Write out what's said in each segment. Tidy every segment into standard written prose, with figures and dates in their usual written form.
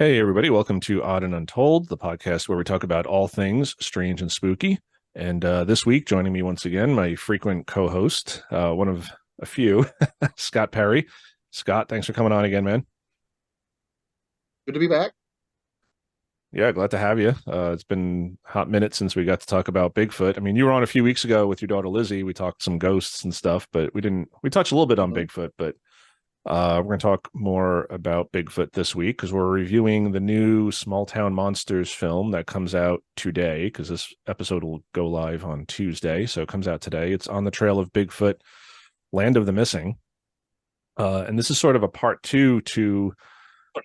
Hey, everybody. Welcome to Odd and Untold, the podcast where we talk about all things strange and spooky. And this week, joining me once again, my frequent co host, one of a few, Scott Perry. Scott, thanks for coming on again, man. Good to be back. Yeah, glad to have you. It's been a hot minute since we got to talk about Bigfoot. I mean, you were on a few weeks ago with your daughter Lizzie. We talked some ghosts and stuff, but we touched a little bit on Mhm. Bigfoot, but we're going to talk more about Bigfoot this week because we're reviewing the new Small Town Monsters film that comes out today because this episode will go live on Tuesday. So it comes out today. It's On the Trail of Bigfoot, Land of the Missing. And this is sort of a part two to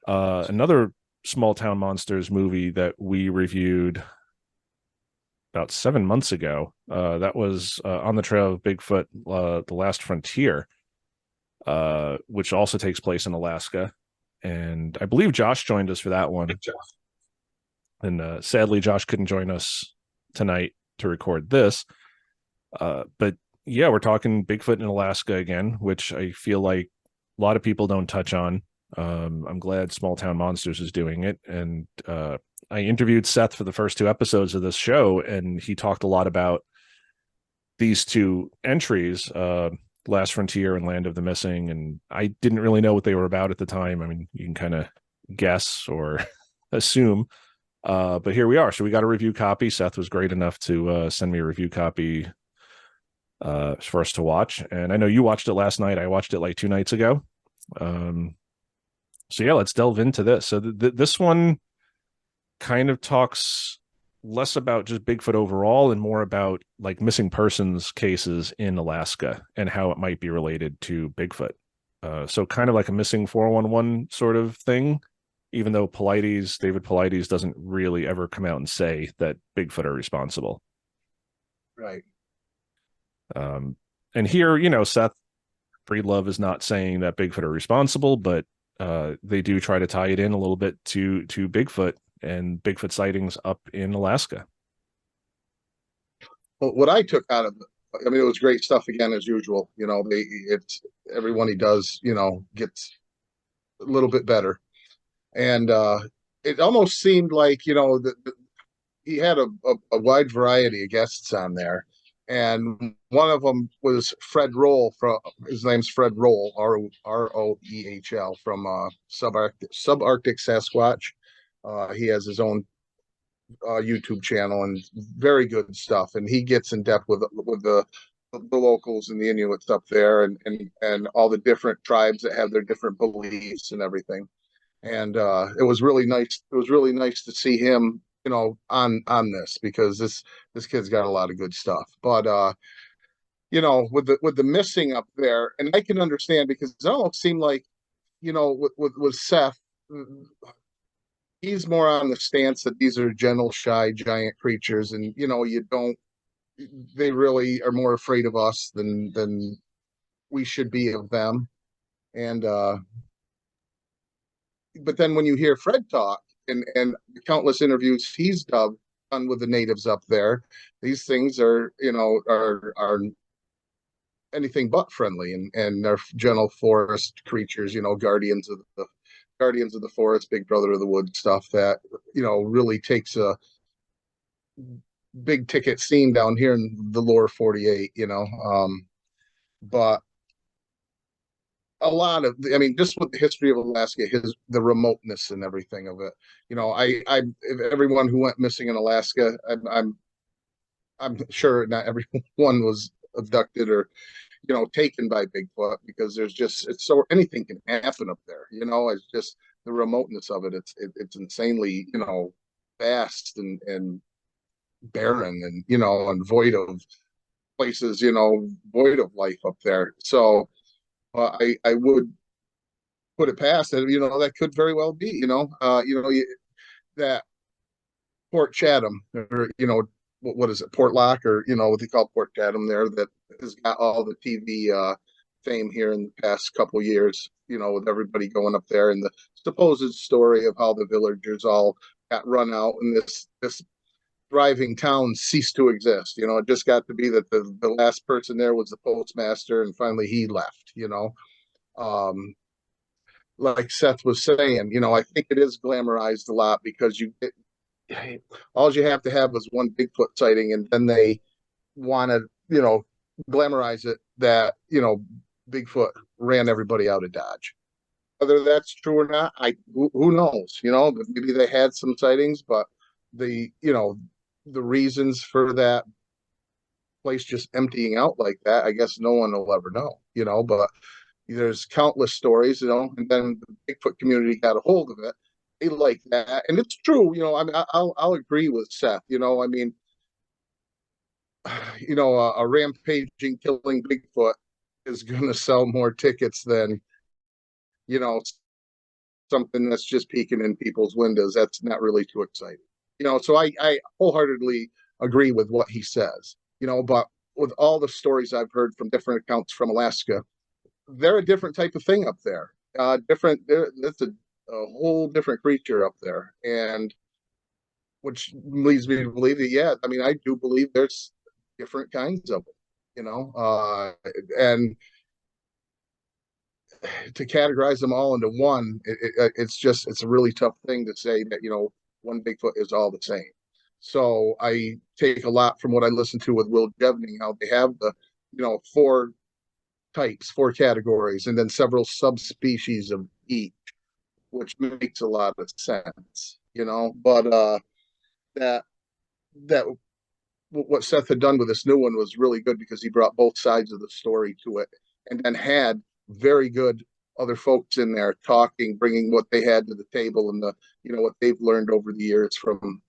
another Small Town Monsters movie that we reviewed about 7 months ago. That was On the Trail of Bigfoot, The Last Frontier, which also takes place in Alaska. And I believe Josh joined us for that one. And sadly, Josh couldn't join us tonight to record this. But yeah, we're talking Bigfoot in Alaska again, which I feel like a lot of people don't touch on. I'm glad Small Town Monsters is doing it. And I interviewed Seth for the first two episodes of this show, and he talked a lot about these two entries, Last Frontier and Land of the Missing, and I didn't really know what they were about at the time. I mean, you can kind of guess or assume, but here we are. So we got a review copy. Seth was great enough to send me a review copy for us to watch, and I know you watched it last night. I watched it like 2 nights ago. Um, so yeah, let's delve into this. So this one kind of talks less about just Bigfoot overall and more about like missing persons cases in Alaska and how it might be related to Bigfoot. So kind of like a missing 411 sort of thing, even though David Paulides doesn't really ever come out and say that Bigfoot are responsible. Right. Um, and here, Seth Breedlove is not saying that Bigfoot are responsible, but they do try to tie it in a little bit to Bigfoot and Bigfoot sightings up in Alaska. Well, what I took out of it, I mean, it was great stuff again as usual. It's everyone he does, gets a little bit better, and it almost seemed like that he had a wide variety of guests on there, and one of them was Fred Roll from his name's Fred Roll, Roehl from Subarctic Sasquatch. He has his own YouTube channel and very good stuff. And he gets in depth with the locals and the Inuits up there, and all the different tribes that have their different beliefs and everything. And it was really nice. It was really nice to see him, on this because this kid's got a lot of good stuff. But with the missing up there, and I can understand because it almost seemed like with Seth, he's more on the stance that these are gentle, shy, giant creatures, and you don't. They really are more afraid of us than we should be of them. And but then when you hear Fred talk and the countless interviews he's done with the natives up there, these things are anything but friendly, and they're gentle forest creatures, guardians of the forest, big brother of the wood stuff that really takes a big ticket scene down here in the lower 48, but a lot of, I mean, just with the history of Alaska, the remoteness and everything of it, if everyone who went missing in Alaska, I'm sure not everyone was abducted or taken by Bigfoot, because it's so anything can happen up there. It's just the remoteness of it. It's insanely vast and barren, and void of places, void of life up there. So I would put it past it. That could very well be. That Port Chatham, or what is it, Port Lock, or what they call Port Chatham there, that has got all the TV fame here in the past couple of years. With everybody going up there, and the supposed story of how the villagers all got run out, and this thriving town ceased to exist. It just got to be that the last person there was the postmaster, and finally he left. Um, like Seth was saying, I think it is glamorized a lot because all you have to have is one Bigfoot sighting, and then they want to, glamorize it that, Bigfoot ran everybody out of Dodge. Whether that's true or not, who knows? Maybe they had some sightings, but the reasons for that place just emptying out like that, I guess no one will ever know. But there's countless stories, and then the Bigfoot community got a hold of it. They like that, and it's true. I mean, I'll agree with Seth. I mean, a rampaging, killing Bigfoot is going to sell more tickets than you know something that's just peeking in people's windows. That's not really too exciting. So I wholeheartedly agree with what he says. But with all the stories I've heard from different accounts from Alaska, they're a different type of thing up there. Different. That's a whole different creature up there, and which leads me to believe that, yeah, I mean, I do believe there's different kinds of them, and to categorize them all into one, it's a really tough thing to say that, one Bigfoot is all the same. So I take a lot from what I listened to with Will Jevning, how they have the, four types, four categories, and then several subspecies of each, which makes a lot of sense, but that that what Seth had done with this new one was really good because he brought both sides of the story to it, and then had very good other folks in there talking, bringing what they had to the table, and what they've learned over the years from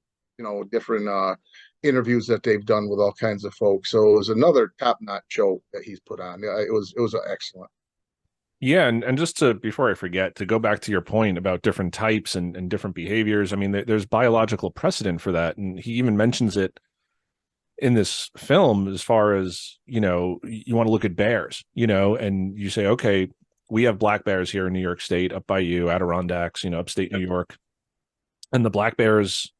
different interviews that they've done with all kinds of folks. So it was another top notch show that he's put on. It was excellent. Yeah, and just to before I forget, to go back to your point about different types and different behaviors, I mean, there's biological precedent for that, and he even mentions it in this film as far as, you want to look at bears, and you say, okay, we have black bears here in New York State, up by you, Adirondacks, upstate New York, and the black bears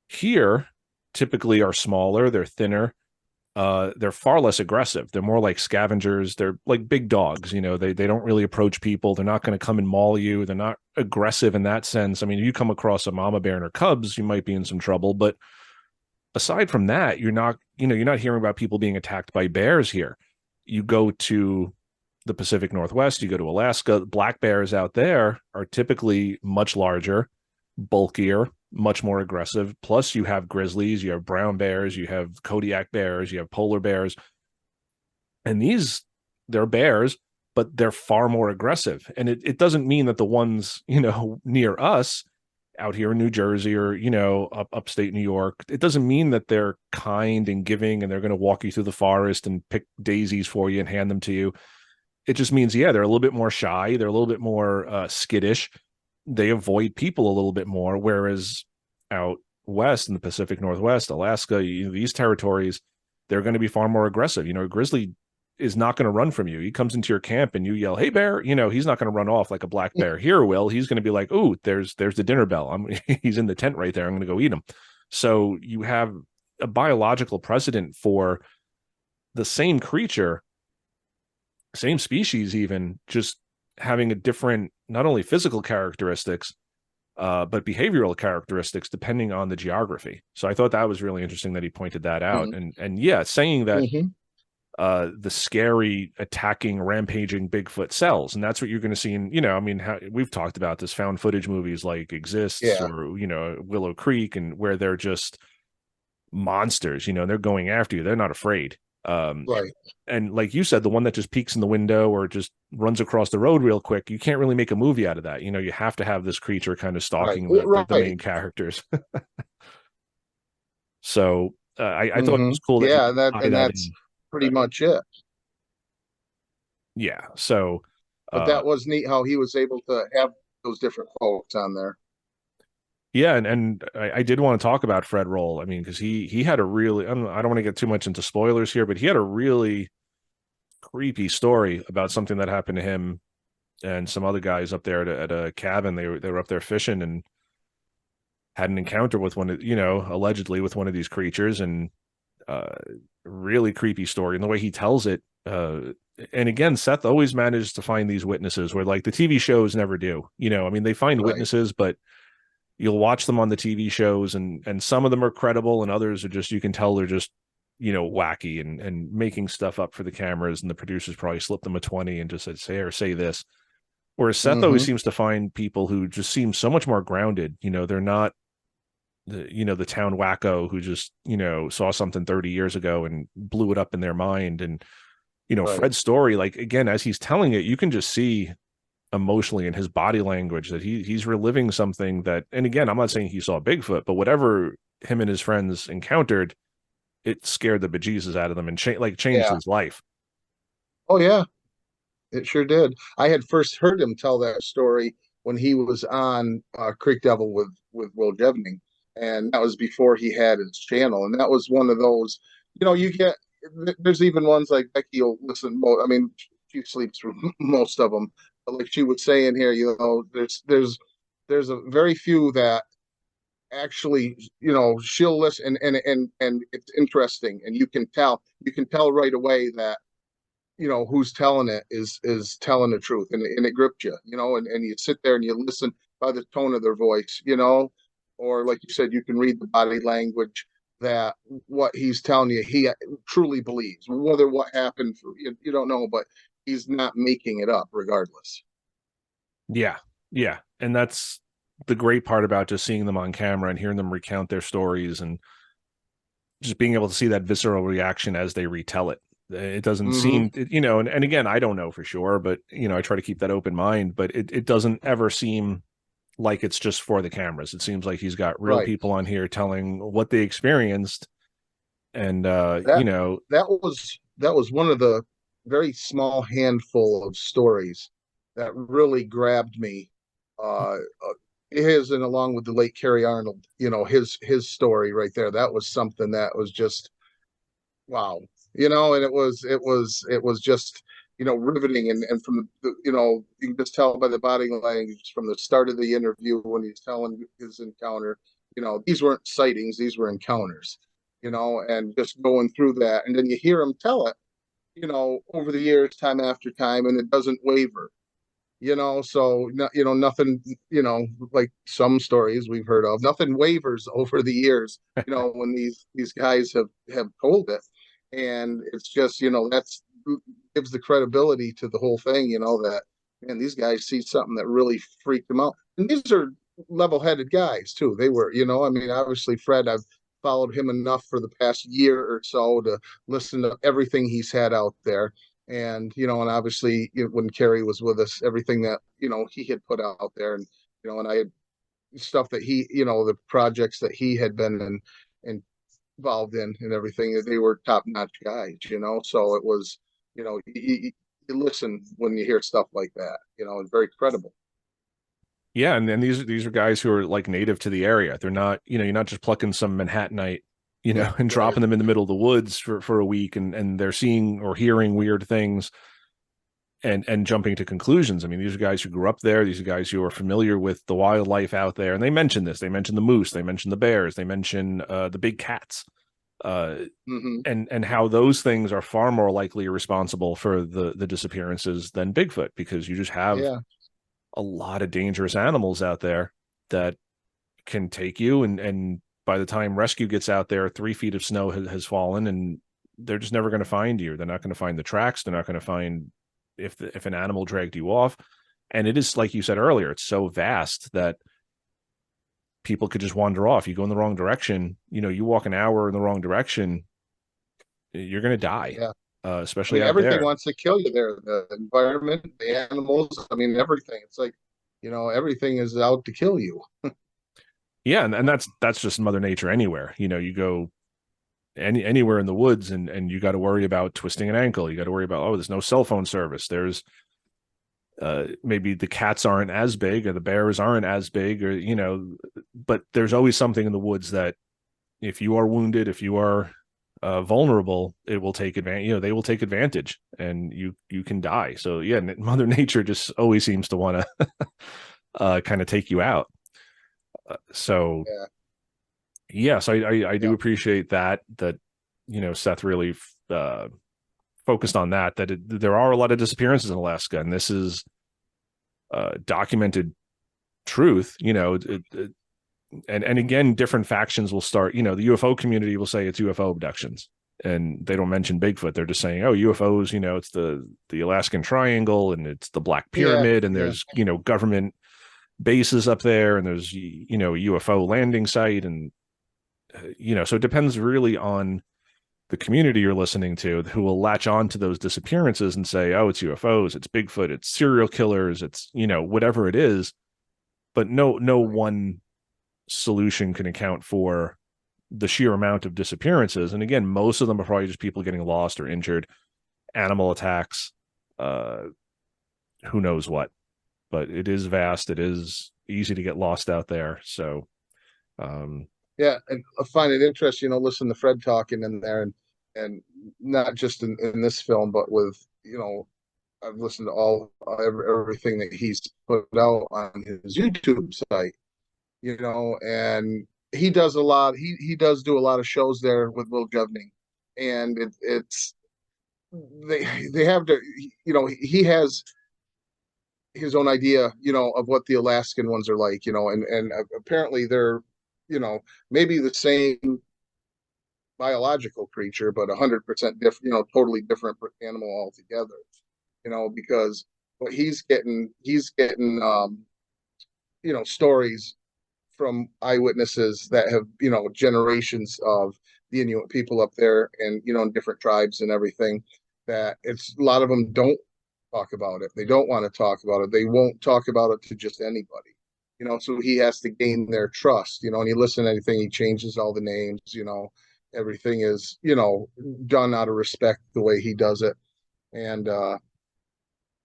here typically are smaller, they're thinner, they're far less aggressive. They're more like scavengers. They're like big dogs. They don't really approach people. They're not going to come and maul you. They're not aggressive in that sense. I mean, if you come across a mama bear and her cubs, you might be in some trouble. But aside from that, you're not hearing about people being attacked by bears here. You go to the Pacific Northwest, you go to Alaska, black bears out there are typically much larger, bulkier, much more aggressive. Plus, you have grizzlies, you have brown bears, you have Kodiak bears, you have polar bears. And they're bears, but they're far more aggressive. And it doesn't mean that the ones, near us out here in New Jersey or, upstate New York, it doesn't mean that they're kind and giving and they're going to walk you through the forest and pick daisies for you and hand them to you. It just means, yeah, they're a little bit more shy. They're a little bit more skittish. They avoid people a little bit more. Whereas out west in the Pacific Northwest, Alaska, these territories, they're going to be far more aggressive. A grizzly is not going to run from you. He comes into your camp and you yell, "Hey bear," he's not going to run off like a black bear here will. He's going to be like, "Ooh, there's the dinner bell. He's in the tent right there. I'm going to go eat him." So you have a biological precedent for the same creature, same species, even just having a different, not only physical characteristics, but behavioral characteristics depending on the geography. So I thought that was really interesting that he pointed that out. Mm-hmm. And yeah, saying that Mm-hmm. the scary, attacking, rampaging Bigfoot sells, and that's what you're going to see in, we've talked about this, found footage movies like Exists Yeah. or Willow Creek, and where they're just monsters. They're going after you. They're not afraid. Right. And like you said, the one that just peeks in the window or just runs across the road real quick, you can't really make a movie out of that. You have to have this creature kind of Right. stalking the Right. main characters. So I thought it Mm-hmm. was cool that he Yeah, could tie and that that's in. pretty much it. Yeah. So But uh, that was neat how he was able to have those different folks on there. yeah, and I did want to talk about Fred Roll. I mean, because he had a really, I don't want to get too much into spoilers here, but he had a really creepy story about something that happened to him and some other guys up there at a cabin. They were up there fishing and had an encounter with one of, allegedly with one of these creatures, and uh really creepy story. And the way he tells it, and again, Seth always manages to find these witnesses where like the TV shows never do. I mean, they find Right. witnesses, but you'll watch them on the TV shows, and some of them are credible, and others are just, you can tell they're just wacky and making stuff up for the cameras, and the producers probably slipped them a 20 and just said say this. Whereas Seth always Mm-hmm. seems to find people who just seem so much more grounded. They're not the town wacko who just saw something 30 years ago and blew it up in their mind. And Right. Fred's story, like, again, as he's telling it, you can just see emotionally in his body language that he's reliving something that, and again, I'm not saying he saw Bigfoot, but whatever him and his friends encountered, it scared the bejesus out of them and changed Yeah. his life. Oh yeah. It sure did. I had first heard him tell that story when he was on Creek Devil with Will Jevning, and that was before he had his channel. And that was one of those, you get. There's even ones like Becky will listen. I mean, she sleeps through most of them, but like she would say in here, there's a very few that actually, she'll listen, and it's interesting, and you can tell right away that who's telling it is telling the truth, and it gripped you, and you sit there and you listen by the tone of their voice, or like you said, you can read the body language that what he's telling you he truly believes, whether what happened you don't know, but he's not making it up regardless. Yeah, yeah, and that's the great part about just seeing them on camera and hearing them recount their stories, and just being able to see that visceral reaction as they retell it. It doesn't Mm-hmm. seem, and again, I don't know for sure, but I try to keep that open mind, but it doesn't ever seem like it's just for the cameras. It seems like he's got real Right. people on here telling what they experienced. And that that was one of the very small handful of stories that really grabbed me. His, and along with the late Kerry Arnold, his story right there. That was something that was just wow. And it was just riveting, and from you can just tell by the body language from the start of the interview when he's telling his encounter. These weren't sightings; these were encounters. And just going through that, and then you hear him tell it. Over the years, time after time, and it doesn't waver. So nothing, like some stories we've heard of, nothing wavers over the years, when these guys have told it. And it's just, that's gives the credibility to the whole thing, that man, these guys see something that really freaked them out. And these are level-headed guys too. They were, I mean, obviously Fred, I've followed him enough for the past year or so to listen to everything he's had out there. And and obviously, when Kerry was with us, everything that he had put out there, and I had stuff that he, the projects that he had been involved in, and everything, they were top notch guys. So it was, you listen when you hear stuff like that. It's very credible. yeah, and these are guys who are like native to the area. They're not, you're not just plucking some Manhattanite, and Right. dropping them in the middle of the woods for a week, and they're seeing or hearing weird things and jumping to conclusions. I mean, these are guys who grew up there. These are guys who are familiar with the wildlife out there, and they mention this. They mention the moose. They mention the bears. They mention the big cats, uh, Mm-hmm. and how those things are far more likely responsible for the disappearances than Bigfoot, because you just have Yeah. a lot of dangerous animals out there that can take you, and by the time rescue gets out there, 3 feet of snow has fallen, and they're just never going to find you. They're not going to find the tracks. They're not going to find if an animal dragged you off. And it is, like you said earlier, it's so vast that people could just wander off. You go in the wrong direction, you walk an hour in the wrong direction, you're going to die, Yeah. I especially mean, out everything there. wants to kill you there. The environment, the animals. I mean, everything. It's like, everything is out to kill you. Yeah, and that's just Mother Nature anywhere. You go anywhere in the woods, and you got to worry about twisting an ankle. You got to worry about, oh, there's no cell phone service. There's maybe the cats aren't as big or the bears aren't as big, or but there's always something in the woods that if you are wounded, if you are vulnerable, it will take advantage. They will take advantage, and you can die. So yeah, Mother Nature just always seems to want to kind of take you out. So Yeah. yes, I do Yeah. appreciate that Seth really focused on that there are a lot of disappearances in Alaska, and this is documented truth. And again, different factions will start. The UFO community will say it's UFO abductions, and they don't mention Bigfoot. They're just saying, oh, UFOs. It's the Alaskan Triangle, and it's the Black Yeah, Pyramid, and yeah, there's government bases up there, and there's a UFO landing site, and so it depends really on the community you're listening to, who will latch on to those disappearances and say, oh, it's UFOs, it's Bigfoot, it's serial killers, it's whatever it is. But no one solution can account for the sheer amount of disappearances. And again, most of them are probably just people getting lost or injured, animal attacks, who knows what. But it is vast. It is easy to get lost out there. So yeah. And I find it interesting, listen to Fred talking in there, and not just in this film, but with, I've listened to everything that he's put out on his YouTube site, and he does a lot. He does do a lot of shows there with Will Governing, and it's they have to, he has his own idea, of what the Alaskan ones are like, and apparently they're, maybe the same biological creature, but 100% different, totally different animal altogether, because what he's getting, stories from eyewitnesses that have, generations of the Inuit people up there, and, in different tribes and everything, that it's a lot of them don't talk about it. They don't want to talk about it. They won't talk about it to just anybody, so he has to gain their trust, and you listen to anything, he changes all the names, everything is, done out of respect the way he does it. And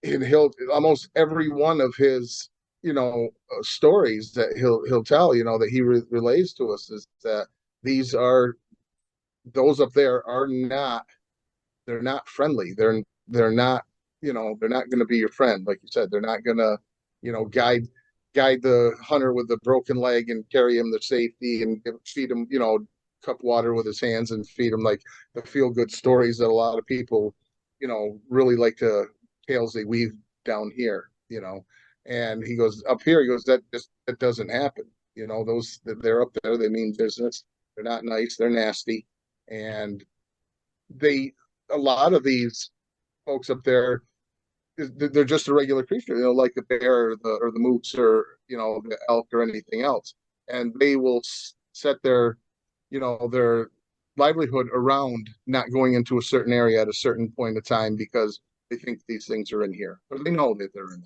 he'll almost every one of his, stories that he'll tell, that he relays to us, is that those up there are not, they're not friendly. They're not, they're not going to be your friend. Like you said, they're not going to, guide the hunter with the broken leg and carry him to safety and feed him, cup water with his hands and feed him, like the feel good stories that a lot of people, really like to tales they weave down here, and he goes, up here, he goes, that doesn't happen. Those, they're up there, they mean business. They're not nice, they're nasty. And a lot of these folks up there, they're just a regular creature, like the bear or the moose, or the elk or anything else, and they will set their their livelihood around not going into a certain area at a certain point of time, because they think these things are in here, or they know that they're in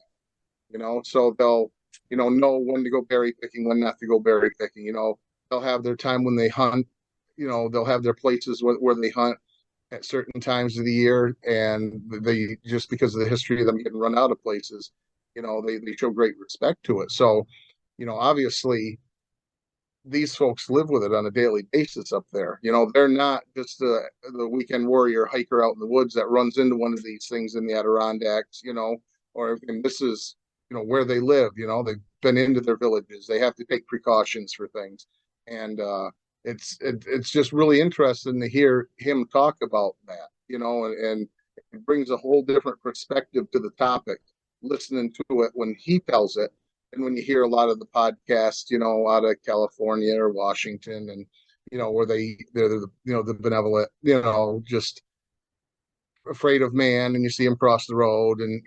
there, so they'll know when to go berry picking, when not to go berry picking. They'll have their time when they hunt. They'll have their places where they hunt at certain times of the year, and they, just because of the history of them getting run out of places, they show great respect to it. So, obviously these folks live with it on a daily basis up there. They're not just the weekend warrior hiker out in the woods that runs into one of these things in the Adirondacks, or, and this is, where they live. They've been into their villages. They have to take precautions for things. And it's just really interesting to hear him talk about that, and it brings a whole different perspective to the topic, listening to it when he tells it, and when you hear a lot of the podcasts, out of California or Washington, and where they're the benevolent, just afraid of man, and you see them cross the road, and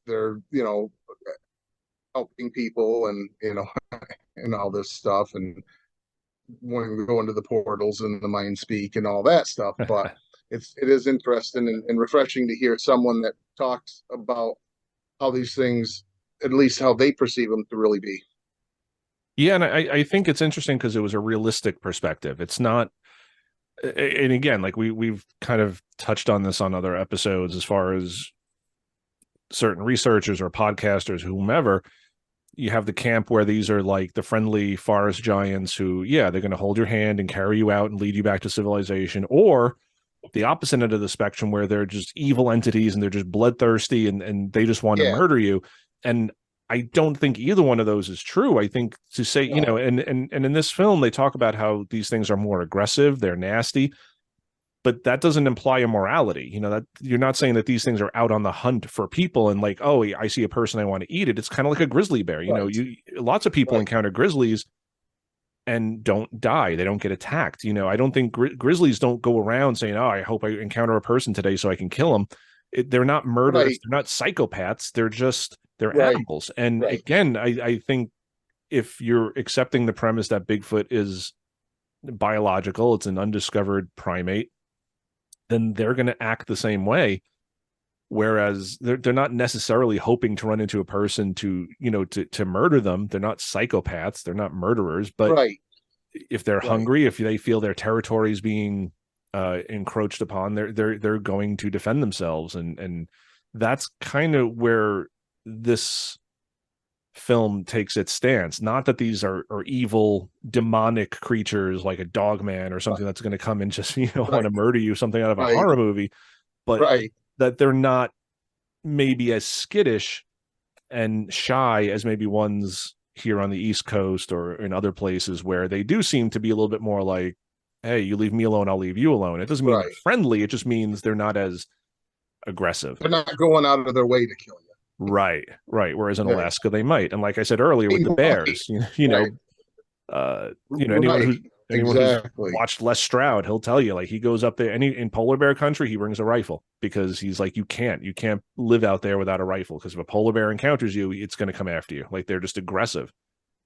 they're helping people, and and all this stuff, and when we go into the portals and the mind speak and all that stuff. But it is interesting and refreshing to hear someone that talks about how these things, at least how they perceive them to really be. Yeah, and I think it's interesting because it was a realistic perspective. It's not, and again, like we've kind of touched on this on other episodes, as far as certain researchers or podcasters, whomever. You have the camp where these are like the friendly forest giants who, yeah, they're going to hold your hand and carry you out and lead you back to civilization, or the opposite end of the spectrum, where they're just evil entities and they're just bloodthirsty, and they just want to Yeah. murder you. And I don't think either one of those is true. I think to say, No. and in this film, they talk about how these things are more aggressive, they're nasty. but that doesn't imply immorality. That you're not saying that these things are out on the hunt for people and like, oh, I see a person, I want to eat it. It's kind of like a grizzly bear. Right. Lots of people Right. encounter grizzlies and don't die. They don't get attacked. I don't think grizzlies don't go around saying, oh, I hope I encounter a person today so I can kill them. They're not murderers. Right. They're not psychopaths. They're Right. animals. And Right. again, I think if you're accepting the premise that Bigfoot is biological, it's an undiscovered primate, then they're going to act the same way. Whereas they're not necessarily hoping to run into a person to murder them. They're not psychopaths. They're not murderers. But Right. if they're Right. hungry, if they feel their territory is being encroached upon, they're going to defend themselves, and that's kind of where this film takes its stance. Not that these are evil, demonic creatures like a dog man or something that's going to come and just want Right. to murder you, something out of a Right. horror movie, but Right. that they're not maybe as skittish and shy as maybe ones here on the East Coast or in other places where they do seem to be a little bit more like, hey, you leave me alone, I'll leave you alone. It doesn't mean they're Right. friendly. It just means they're not as aggressive. They're not going out of their way to kill you. Right, right. Whereas in Yeah. Alaska, they might. And like I said earlier with the Right. bears, Right. anyone Right. who's Exactly. watched Les Stroud, he'll tell you like he goes up there in polar bear country, he brings a rifle because he's like, you can't live out there without a rifle because if a polar bear encounters you, it's going to come after you. Like they're just aggressive,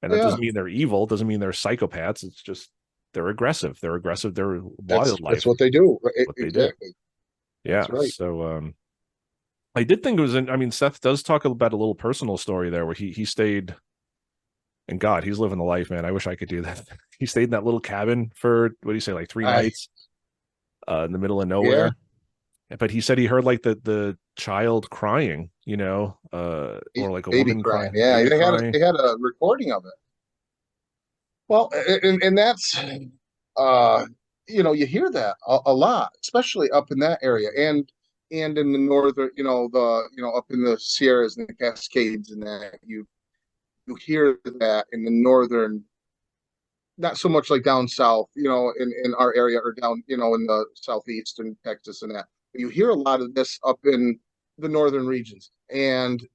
and that Yeah. doesn't mean they're evil. Doesn't mean they're psychopaths. It's just they're aggressive. They're aggressive. They're That's wildlife. what they do. What they do. Exactly. Yeah. That's right. So I did think it was. I mean, Seth does talk about a little personal story there where he stayed. And God, he's living the life, man. I wish I could do that. He stayed in that little cabin for what do you say, like 3 nights, in the middle of Yeah. nowhere. But he said he heard like the child crying, or like a Baby woman crying. crying, Yeah. baby They crying. had a recording of it. Well, and that's, uh, you hear that a lot, especially up in that area and in the northern, up in the Sierras and the Cascades and that you hear that in the northern, not so much like down south, in our area or down, in the southeastern Texas and that. But you hear a lot of this up in the northern regions, and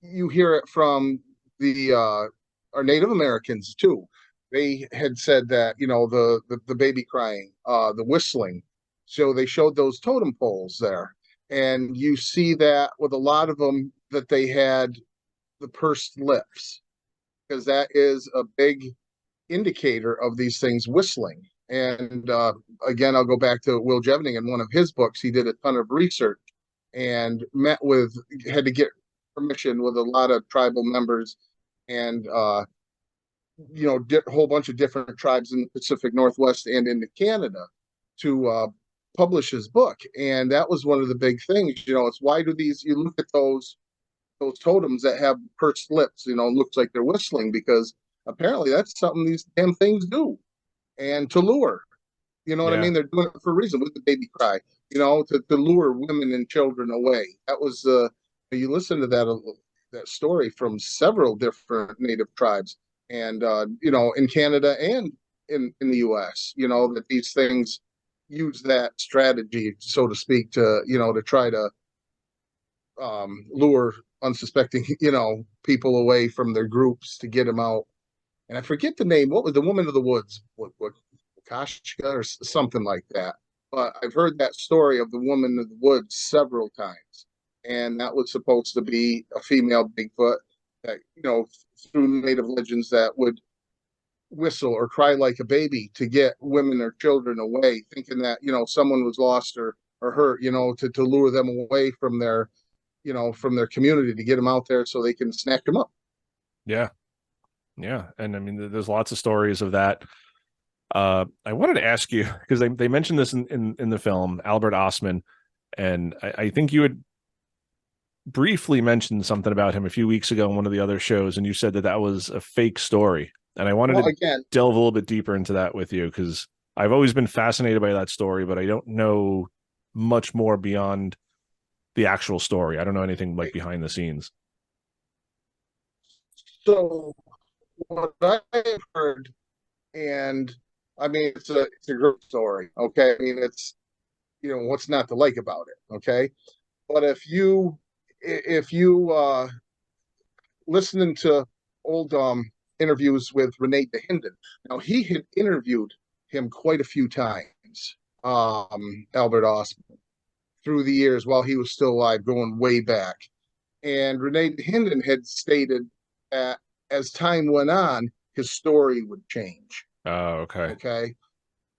you hear it from the our Native Americans too. They had said that the baby crying, the whistling. So they showed those totem poles there, and you see that with a lot of them that they had the pursed lips because that is a big indicator of these things whistling. And again, I'll go back to Will Jevning in one of his books. He did a ton of research and had to get permission with a lot of tribal members and a whole bunch of different tribes in the Pacific Northwest and into Canada to publish his book. And that was one of the big things. It's why do these? You look at those totems that have pursed lips. Looks like they're whistling because apparently that's something these damn things do. And to lure, you know what I Yeah. mean? They're doing it for a reason with the baby cry, to lure women and children away. That was you listen to that story from several different native tribes, and in Canada and in the U.S. That these things use that strategy, so to speak, to try to lure unsuspecting people away from their groups to get them out. And I forget the name. What was the woman of the woods? What Kashka or something like that. But I've heard that story of the woman of the woods several times, and that was supposed to be a female Bigfoot that through native legends that would whistle or cry like a baby to get women or children away, thinking that someone was lost or hurt, to lure them away from their community to get them out there so they can snatch them up. Yeah. Yeah. And I mean, there's lots of stories of that. I wanted to ask you because they mentioned this in the film, Albert Ostman, and I think you had briefly mentioned something about him a few weeks ago on one of the other shows, and you said that was a fake story. And I wanted Well, to again, delve a little bit deeper into that with you because I've always been fascinated by that story, but I don't know much more beyond the actual story. I don't know anything like behind the scenes. so what I've heard, and I mean it's a group story. Okay, I mean what's not to like about it. Okay. But if you listening to old interviews with Renee DeHinden, now he had interviewed him quite a few times, Albert Ostman, through the years while he was still alive, going way back. And Renee DeHinden had stated that as time went on, his story would change. Oh, okay. Okay.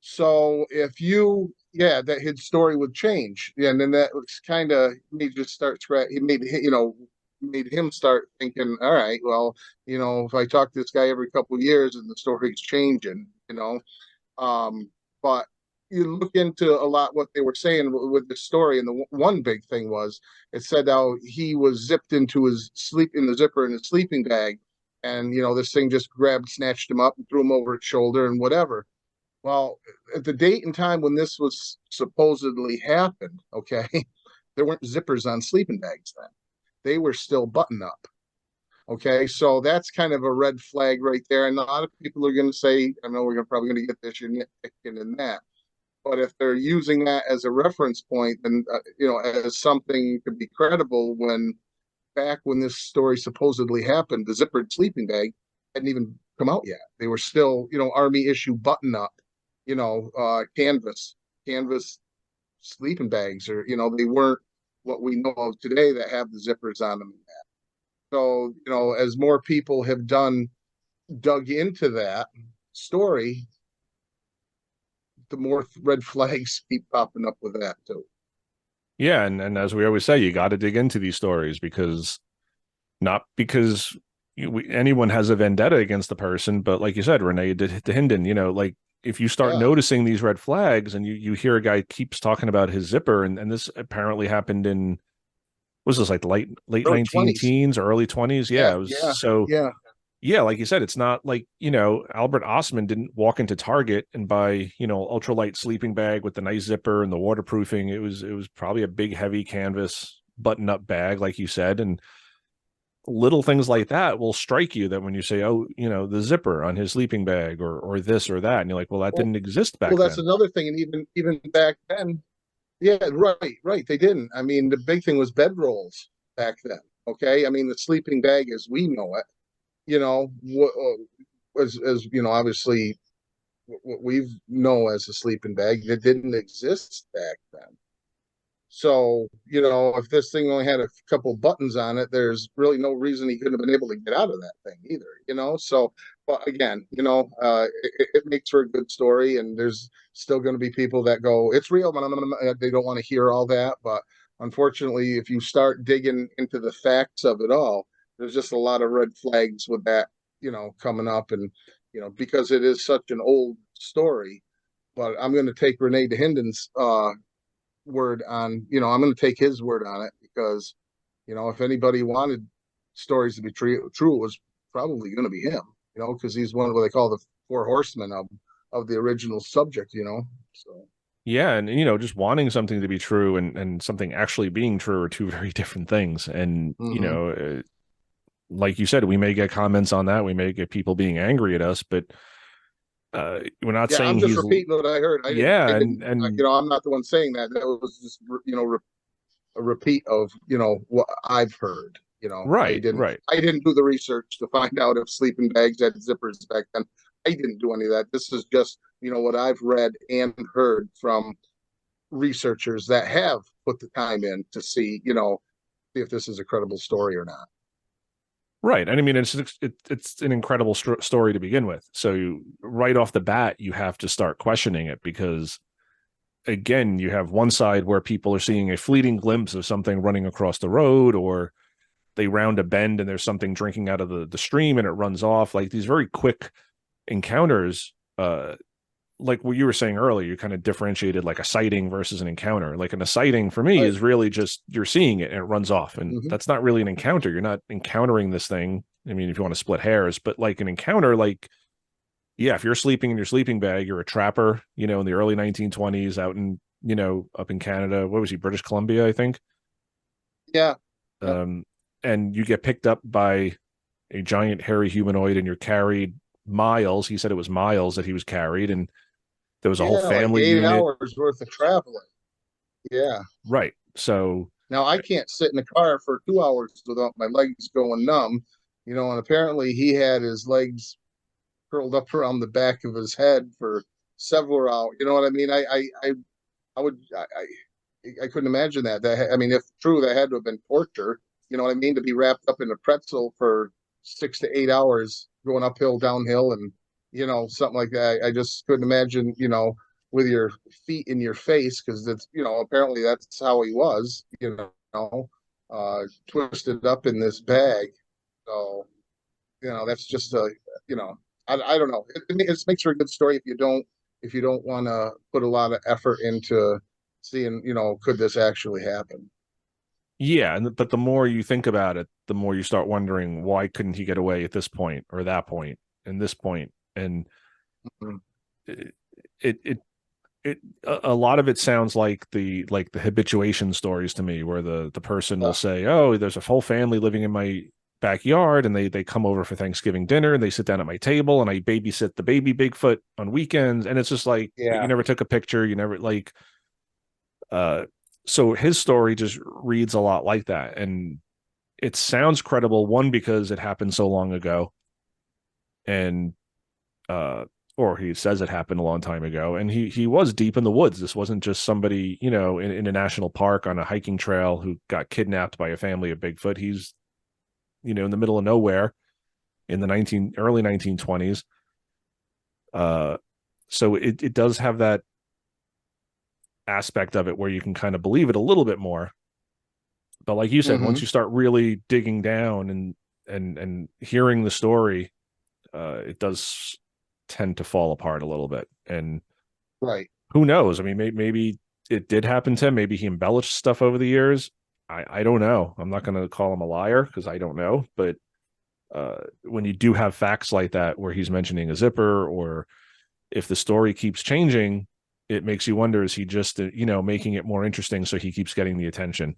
So that his story would change. Yeah, and then that was kind of made just start scratch. He made him start thinking, all right, well, if I talk to this guy every couple of years and the story's changing. But you look into a lot what they were saying with the story, and the one big thing was it said how he was zipped into his sleep in the zipper in his sleeping bag, and this thing just grabbed, snatched him up, and threw him over its shoulder, and whatever. Well, at the date and time when this was supposedly happened, okay, there weren't zippers on sleeping bags then. They were still button up. Okay, so that's kind of a red flag right there. And a lot of people are going to say, I know we're probably going to get this, you're nitpicking in that. But if they're using that as a reference point, then, as something to be credible, when back when this story supposedly happened, the zippered sleeping bag hadn't even come out yet. They were still, Army issue button up, canvas sleeping bags, or, they weren't what we know of today that have the zippers on them. So, as more people have dug into that story, the more red flags keep popping up with that too. Yeah, and as we always say, you got to dig into these stories because not because anyone has a vendetta against the person, but like you said, Renee DeHinden, like if you start Yeah, noticing these red flags and you hear a guy keeps talking about his zipper, and this apparently happened in, was this like late early 19 20s. teens, early 20s? Yeah, Yeah, it was. yeah, So yeah. yeah, like you said, it's not like, Albert Ostman didn't walk into Target and buy, ultralight sleeping bag with the nice zipper and the waterproofing. It was probably a big, heavy canvas button-up bag, like you said. And little things like that will strike you, that when you say, oh, the zipper on his sleeping bag, or this or that, and you're like, well, that Well, didn't exist well, back that's then. another thing, and even back then, yeah, right, right. They didn't. I mean, the big thing was bedrolls back then. Okay, I mean, the sleeping bag as we know it, as obviously what we know as a sleeping bag, that didn't exist back then. So, if this thing only had a couple buttons on it, there's really no reason he couldn't have been able to get out of that thing either. So, but again, it makes for a good story, and there's still going to be people that go, it's real, but they don't want to hear all that. But unfortunately, if you start digging into the facts of it all, there's just a lot of red flags with that, coming up. And, because it is such an old story, but I'm going to take Renee DeHinden's word on, I'm going to take his word on it, because, if anybody wanted stories to be true, it was probably going to be him, because he's one of what they call the Four Horsemen of the original subject. So, Yeah, and just wanting something to be true and something actually being true are two very different things. And mm-hmm. like you said, we may get comments on that. We may get people being angry at us, but we're not Yeah, I'm saying just he's, repeating what I heard. yeah, I didn't, and I'm not the one saying that. That was just, a repeat of, what I've heard. right, right. I didn't do the research to find out if sleeping bags had zippers back then. I didn't do any of that. This is just, what I've read and heard from researchers that have put the time in to see, see if this is a credible story or not. Right. And I mean, it's an incredible story to begin with. So right off the bat, you have to start questioning it, because again, you have one side where people are seeing a fleeting glimpse of something running across the road, or they round a bend and there's something drinking out of the stream and it runs off. Like these very quick encounters, like what you were saying earlier, you kind of differentiated like a sighting versus an encounter. Like a sighting for me Right. is really just you're seeing it and it runs off. And Mm-hmm. that's not really an encounter. You're not encountering this thing. I mean, if you want to split hairs, but like an encounter, like, yeah, if you're sleeping in your sleeping bag, you're a trapper, in the early 1920s out in, up in Canada. What was he, British Columbia, I think? Yeah. Yep. Um, and you get picked up by a giant hairy humanoid and you're carried miles. He said it was miles that he was carried. And there was a whole Yeah, like family eight unit. hours worth of traveling. Yeah. Right. So Now I can't sit in the car for 2 hours without my legs going numb, and apparently he had his legs curled up around the back of his head for several hours. You know what I mean? I would, I couldn't imagine that. I mean, if true, that had to have been torture. You know what I mean? To be wrapped up in a pretzel for 6 to 8 hours, going uphill, downhill, and something like that. I just couldn't imagine. With your feet in your face, because that's apparently that's how he was. Twisted up in this bag. So that's just a you know I don't know. It makes for a good story if you don't want to put a lot of effort into seeing could this actually happen. yeah, but the more you think about it, the more you start wondering why couldn't he get away at this point or that point and this point, and Mhm. it it it a lot of it sounds like the habituation stories to me, where the person will Uh, say, "Oh, there's a whole family living in my backyard, and they come over for Thanksgiving dinner, and they sit down at my table, and I babysit the baby Bigfoot on weekends," and it's just like, but you yeah, never took a picture, you never like, uh, so his story just reads a lot like that, and it sounds credible. One, because it happened so long ago, and uh or he says it happened a long time ago, and he was deep in the woods. This wasn't just somebody, in a national park on a hiking trail who got kidnapped by a family of Bigfoot. He's, in the middle of nowhere in the early 1920s. uh so it does have that aspect of it where you can kind of believe it a little bit more. But like you said, once hmm you start really digging down and hearing the story, it does tend to fall apart a little bit. And right, who knows? I mean, maybe it did happen to him. Maybe he embellished stuff over the years. I don't know. I'm not going to call him a liar because I don't know. But when you do have facts like that, where he's mentioning a zipper, or if the story keeps changing, it makes you wonder: is he just making it more interesting so he keeps getting the attention?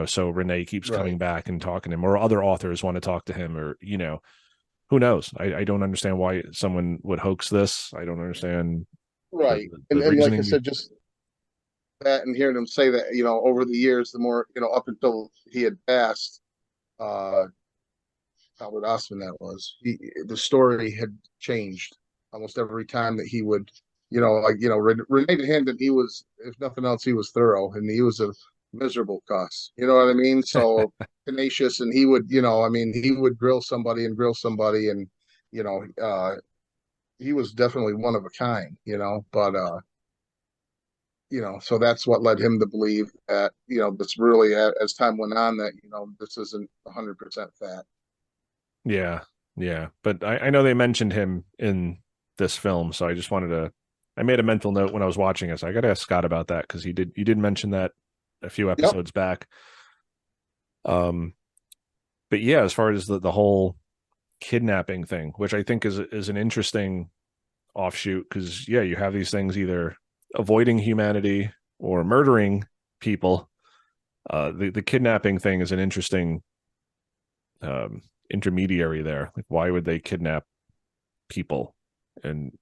So Renee keeps right, coming back and talking to him, or other authors want to talk to him, or who knows? I don't understand why someone would hoax this. I don't understand the, right. the And like I reasoning. said, just that and hearing him say that, over the years, the more, up until he had passed, uh, Albert Ostman, that was, the story had changed almost every time that he would, like, Renee Handon, he was, if nothing else, he was thorough, and he was a miserable cuss. You know what I mean? So tenacious, and he would, I mean, he would grill somebody, and you know, uh, he was definitely one of a kind. But so that's what led him to believe that, this really, as time went on, that this isn't 100% fact. Yeah, yeah. But I know they mentioned him in this film, so I just wanted to. I made a mental note when I was watching it. So I got to ask Scott about that because you did mention that a few Yep. episodes back. Um, but yeah, as far as the whole kidnapping thing, which I think is an interesting offshoot, because yeah, you have these things either avoiding humanity or murdering people. The kidnapping thing is an interesting intermediary there. Like, why would they kidnap people? And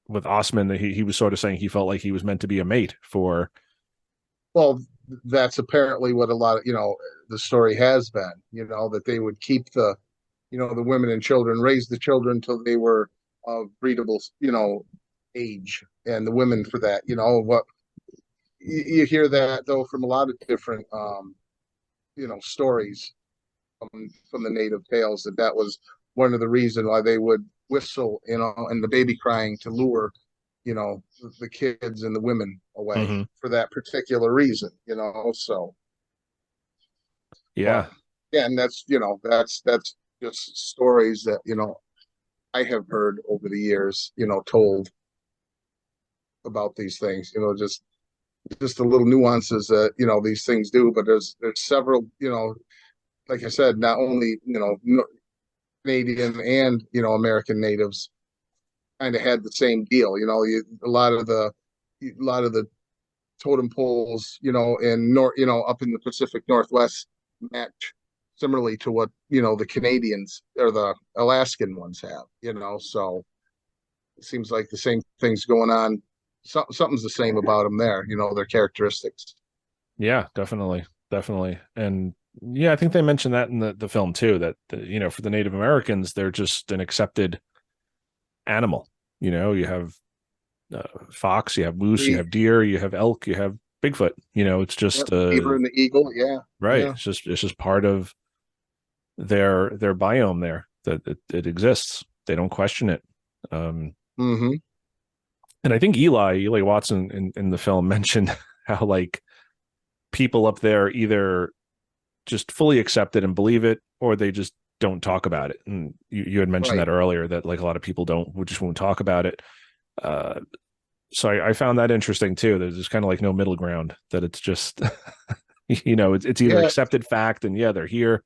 with Osman, he was sort of saying he felt like he was meant to be a mate for. Well, that's apparently what a lot of, the story has been, that they would keep the women and children, raise the children till they were of breedable, age, and the women for that. What you hear that though from a lot of different, stories from the native tales, that was one of the reasons why they would whistle, and the baby crying to lure, the kids and the women away Mhm. for that particular reason, so. But Yeah, yeah, and that's just stories that I have heard over the years, told about these things. Just the little nuances that these things do. But there's several, like I said, not only Canadian and American natives kind of had the same deal. A lot of the totem poles, in up in the Pacific Northwest match similarly to what the Canadians or the Alaskan ones have. So it seems like the same things going on. Something's the same about them there. Their characteristics. Yeah, definitely, definitely, and yeah, I think they mentioned that in the film too. That for the Native Americans, they're just an accepted animal. You have fox, you have moose, you The have deer, you have elk, you have Bigfoot. It's Yep, just the beaver and the eagle. Yeah, right. yeah. It's just part of their biome there that it exists. They don't question it. Um, Hmm. and I think Eli Watson in the film mentioned how like people up there either just fully accept it and believe it, or they just don't talk about it. And you had mentioned Right. that earlier that like a lot of people just won't talk about it. Uh, so I found that interesting too. There's just kind of like no middle ground. That it's just it's either Yeah. accepted fact and yeah they're here,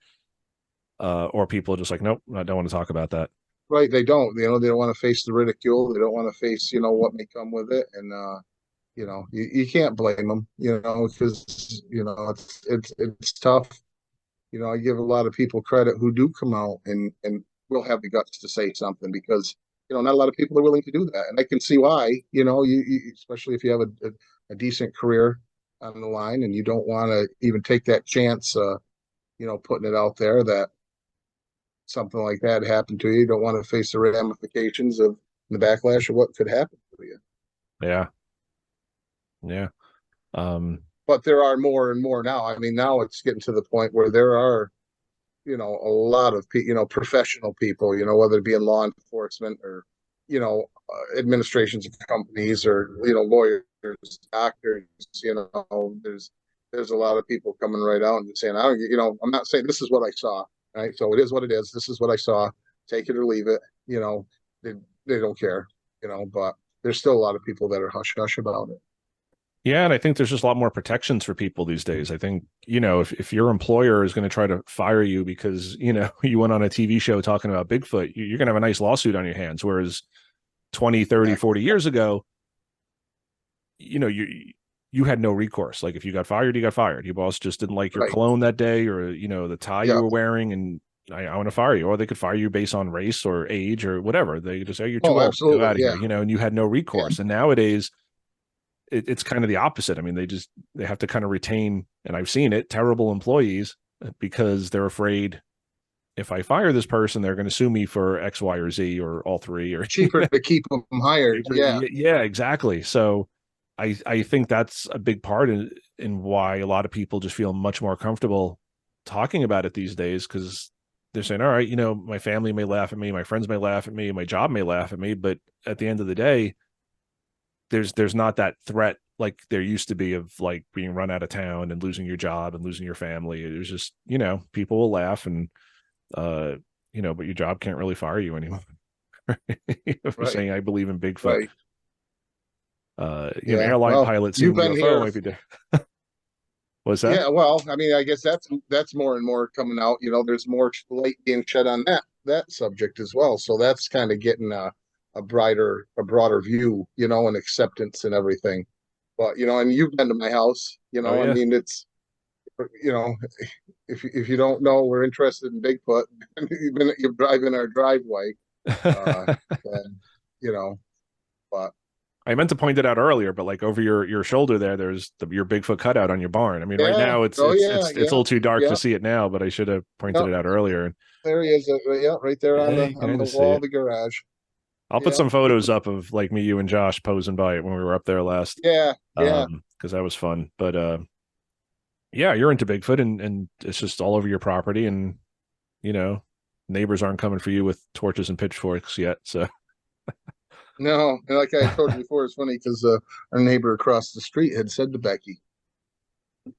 or people are just like nope I don't want to talk about that. Right. They don't. They don't want to face the ridicule. They don't want to face what may come with it. And you can't blame them. Because it's tough. I give a lot of people credit who do come out and will have the guts to say something because not a lot of people are willing to do that, and I can see why. You especially if you have a decent career on the line and you don't want to even take that chance. Putting it out there that something like that happened to you. You don't want to face the ramifications of the backlash of what could happen to you. Yeah, yeah, But there are more and more now. I mean, now it's getting to the point where there are a lot of professional people, whether it be in law enforcement or administrations of companies or lawyers, doctors. There's a lot of people coming right out and saying, I don't, I'm not saying this is what I saw, right? So it is what it is. This is what I saw. Take it or leave it. They they don't care, but there's still a lot of people that are hush hush about it. yeah. And I think there's just a lot more protections for people these days. I think if your employer is going to try to fire you because you went on a TV show talking about Bigfoot, you're going to have a nice lawsuit on your hands. Whereas 20, 30, Exactly. 40 years ago, you had no recourse. Like if you got fired, you got fired. Your boss just didn't like your Right. cologne that day, or the tie you Yeah. were wearing, and I want to fire you. Or they could fire you based on race or age or whatever. They could just say, oh, you're too Oh, old, go absolutely. out of here, Yeah. and you had no recourse. And And nowadays it's kind of the opposite. I mean, they have to kind of retain, and I've seen it, terrible employees because they're afraid if I fire this person, they're going to sue me for X, Y, or Z, or all three, or cheaper to keep them hired. Yeah. yeah, exactly. So I think that's a big part in why a lot of people just feel much more comfortable talking about it these days because they're saying, all right, my family may laugh at me, my friends may laugh at me, my job may laugh at me, but at the end of the day, there's not that threat like there used to be of like being run out of town and losing your job and losing your family. It was just, people will laugh and uh, but your job can't really fire you anymore. For Right. saying I believe in Bigfoot. Right. Yeah. Airline Well, pilot you've seeing been UFO here. might be there. What's that? Yeah. Well, I mean, I guess that's more and more coming out. There's more light being shed on that subject as well. So that's kind of getting a broader view, and acceptance and everything. But and you've been to my house. Oh I yeah. mean, it's you know, if you don't know we're interested in Bigfoot, you've driven our driveway, uh, then you know. But I meant to point it out earlier, but like over your shoulder there's your Bigfoot cutout on your barn. I mean, right yeah, now it's oh it's yeah, it's it's a yeah, little too dark to yeah, see it now, but I should have pointed yeah. it out earlier. There he is. Yeah, right there on Yeah, the you can on kind the of see wall of it. the garage. I'll put Yeah, some photos up of like me, you, and Josh posing by it when we were up there last. yeah, yeah. Because that was fun. But yeah, you're into Bigfoot and it's just all over your property and you know, neighbors aren't coming for you with torches and pitchforks yet. So No, and like I told you before, it's funny because our neighbor across the street had said to Becky,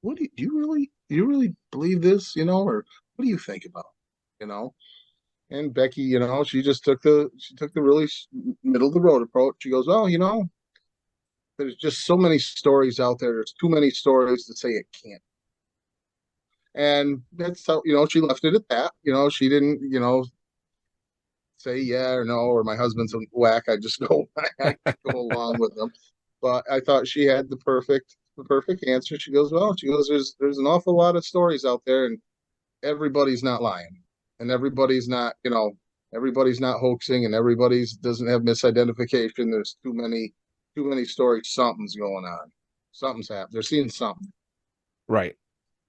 "What do you really believe this? Or what do you think about? You know?" And Becky, she took the really middle of the road approach. She goes, "Oh, there's just so many stories out there. There's too many stories to say it can't." And that's how she left it at that. She didn't say yeah or no, or my husband's a whack. I just go I go along with them. But I thought she had the perfect answer. She goes, there's an awful lot of stories out there, and everybody's not lying, and everybody's not hoaxing, and everybody's doesn't have misidentification. There's too many stories. Something's going on. Something's happened. They're seeing something. Right.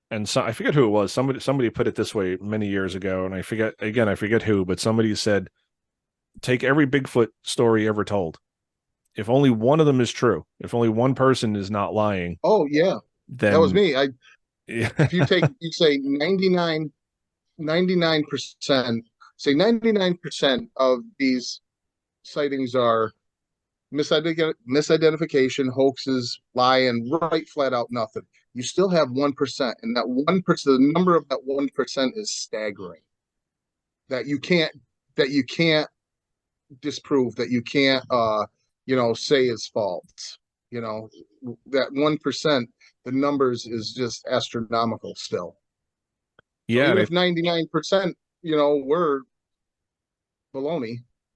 And so I forget who it was. Somebody put it this way many years ago, and I forget who, but somebody said, take every Bigfoot story ever told. If only one of them is true, if only one person is not lying, Oh yeah, that was then me. I yeah, If you take, you say 99%, say 99% of these sightings are misidentification, hoaxes, lying, right, flat out nothing. You still have 1%, and that 1%, the number of that 1% is staggering. That you can't disprove, that you can't say is false. You know, that 1%, the numbers is just astronomical still. So yeah, even if 99%, were baloney,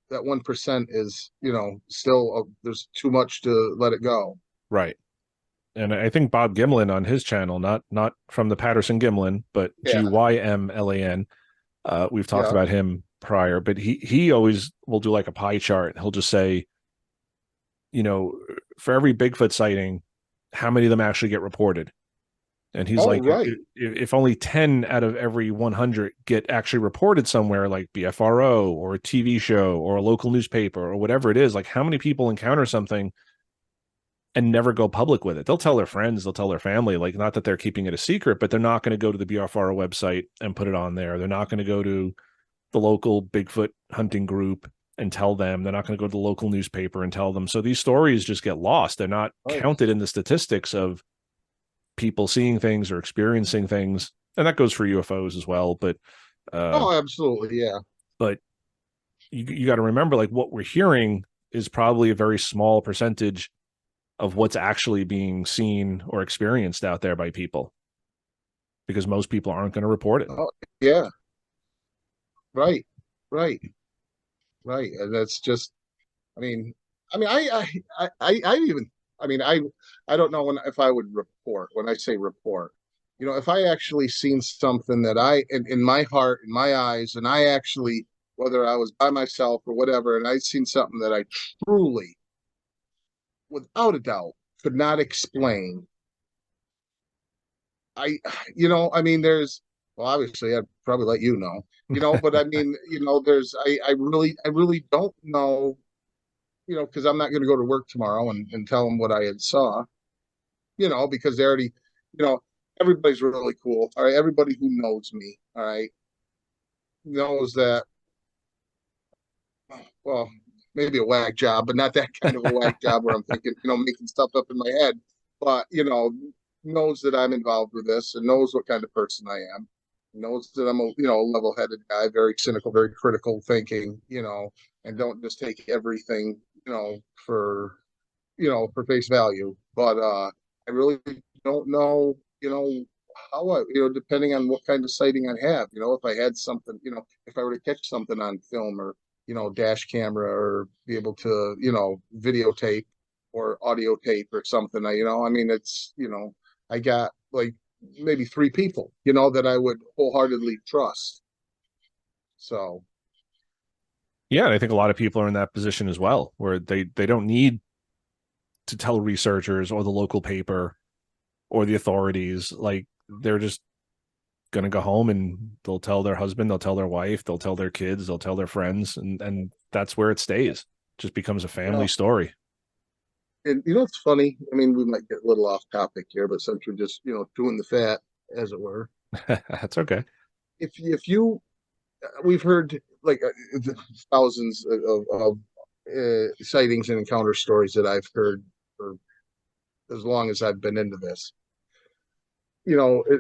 that 1% is, still there's too much to let it go. right. And I think Bob Gimlin on his channel, not from the Patterson Gimlin, but Yeah, Gymlan. We've talked yeah. about him prior, but he always will do like a pie chart. He'll just say, you know, for every Bigfoot sighting, how many of them actually get reported? And he's Oh, like, right. if only 10 out of every 100 get actually reported somewhere like BFRO or a TV show or a local newspaper or whatever it is, like how many people encounter something and never go public with it? They'll tell their friends, they'll tell their family, like not that they're keeping it a secret, but they're not going to go to the BFRO website and put it on there. They're not going to go to the local Bigfoot hunting group and tell them. They're not going to go to the local newspaper and tell them. So these stories just get lost. They're not Right. counted in the statistics of people seeing things or experiencing things. And that goes for UFOs as well. Uh, Oh, absolutely. Yeah. but you got to remember, like what we're hearing is probably a very small percentage of what's actually being seen or experienced out there by people, because most people aren't going to report it. Oh, yeah. Right. Right. Right. And that's just, I mean, I even, I mean, I don't know if I would report, when I say report, if I actually seen something that in my heart, in my eyes, and I actually, whether I was by myself or whatever, and I seen something that I truly, without a doubt, could not explain. I, I mean, well, obviously, I'd probably let you know, but I mean, I really don't know, because I'm not going to go to work tomorrow and tell them what I had saw, because they already, you know, everybody's really cool. All right. Everybody who knows me, all right, knows that, well, maybe a whack job, but not that kind of a whack job where I'm thinking, making stuff up in my head, but, knows that I'm involved with this and knows what kind of person I am, knows that I'm a, level headed guy, very cynical, very critical thinking, and don't just take everything, for face value. But I really don't know, how depending on what kind of sighting I have, if I had something, if I were to catch something on film or, dash camera or be able to, videotape or audio tape or something, I mean, it's, I got like maybe three people, that I would wholeheartedly trust. So, Yeah, and I think a lot of people are in that position as well, where they don't need to tell researchers or the local paper or the authorities. Like they're just gonna go home and they'll tell their husband, they'll tell their wife, they'll tell their kids, they'll tell their friends, and that's where it stays. Just becomes a family well, story. and it's funny. I mean, we might get a little off topic here, but since we're just, doing the fat, as it were, That's okay. if you we've heard like thousands of sightings and encounter stories that I've heard for as long as I've been into this.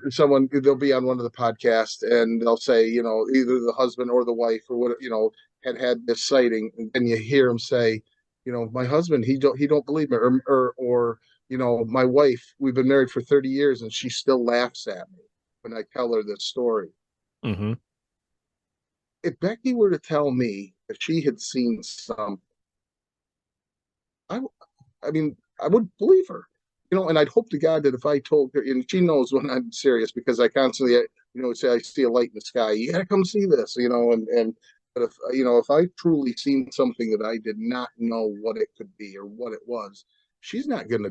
Someone, they'll be on one of the podcasts and they'll say, either the husband or the wife or what, had this sighting, and you hear him say, my husband, he don't believe me, or my wife, we've been married for 30 years and she still laughs at me when I tell her this story. Mm-hmm. If Becky were to tell me that she had seen some, I, I mean, I would believe her, and I'd hope to God that if I told her, and she knows when I'm serious because I constantly, say I see a light in the sky, you gotta come see this, but if, if I truly seen something that I did not know what it could be or what it was, she's not gonna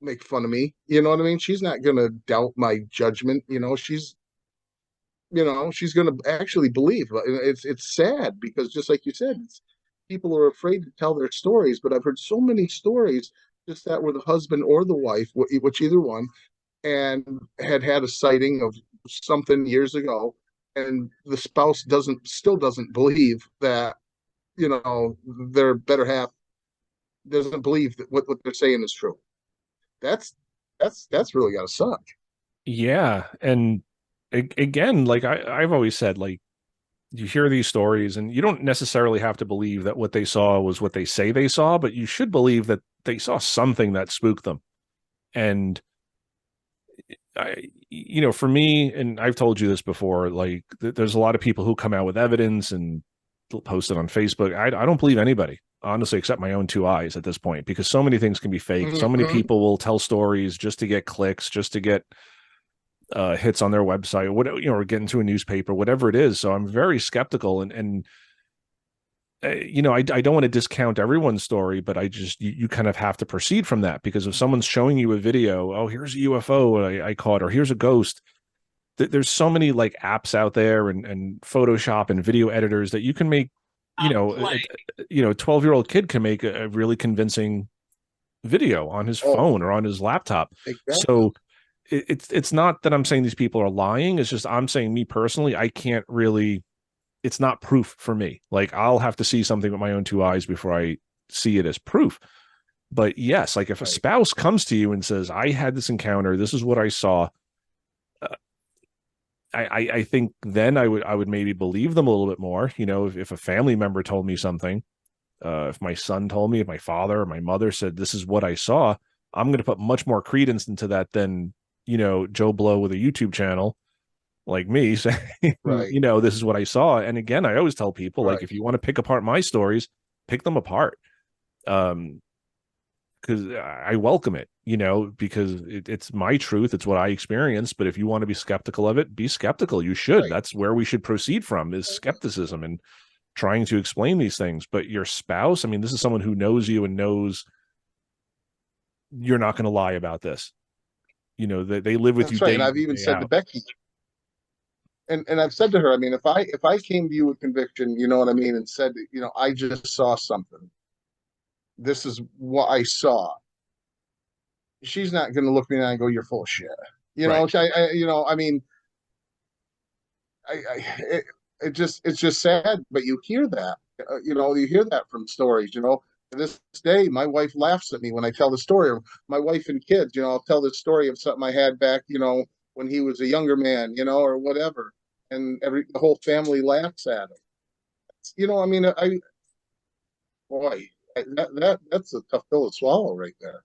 make fun of me. You know what I mean? She's not gonna doubt my judgment. She's gonna actually believe. It's sad because just like you said, people are afraid to tell their stories. But I've heard so many stories just that were the husband or the wife, which either one, and had a sighting of something years ago, and the spouse doesn't believe that their better half doesn't believe that what they're saying is true. That's really gotta suck. Yeah. And again, like I've always said, like, you hear these stories and you don't necessarily have to believe that what they saw was what they say they saw, but you should believe that they saw something that spooked them. And for me, and I've told you this before, like there's a lot of people who come out with evidence and post it on Facebook. I don't believe anybody, honestly, except my own two eyes at this point, because so many things can be faked. So many Mm-hmm. people will tell stories just to get clicks, just to get hits on their website, or what, or get into a newspaper, whatever it is. So I'm very skeptical, and I don't want to discount everyone's story, but you kind of have to proceed from that, because if someone's showing you a video, oh, here's a UFO I caught, or here's a ghost. There's so many like apps out there and Photoshop and video editors that you can make, a 12-year-old kid can make a really convincing video on his Oh, phone or on his laptop. exactly. So it's not that I'm saying these people are lying. It's just I'm saying, me personally, I can't really, it's not proof for me. Like, I'll have to see something with my own two eyes before I see it as proof. But yes, like if a Right. spouse comes to you and says, I had this encounter, this is what I saw, uh, I think then I would maybe believe them a little bit more. If a family member told me something, if my son told me, if my father or my mother said, this is what I saw, I'm going to put much more credence into that than, Joe Blow with a YouTube channel like me saying, Right. this is what I saw. And again, I always tell people, like, Right. if you want to pick apart my stories, pick them apart. Um, because I welcome it, because it's my truth. It's what I experienced. But if you want to be skeptical of it, be skeptical. You should. Right. That's where we should proceed from, is skepticism and trying to explain these things. But your spouse, I mean, this is someone who knows you and knows you're not going to lie about this. They live with you That's right. day And in I've and even day said to out. Becky, and I've said to her, I mean, if I came to you with conviction, you know what I mean, and said, I just saw something. This is what I saw. She's not going to look me in the eye and go, "You're full of shit." Right. I mean, it, it's just sad, but you hear that, you hear that from stories. To this day, my wife laughs at me when I tell the story. Of my wife and kids, I'll tell the story of something I had back, when he was a younger man, or whatever, and the whole family laughs at him. I mean, boy, that's a tough pill to swallow right there.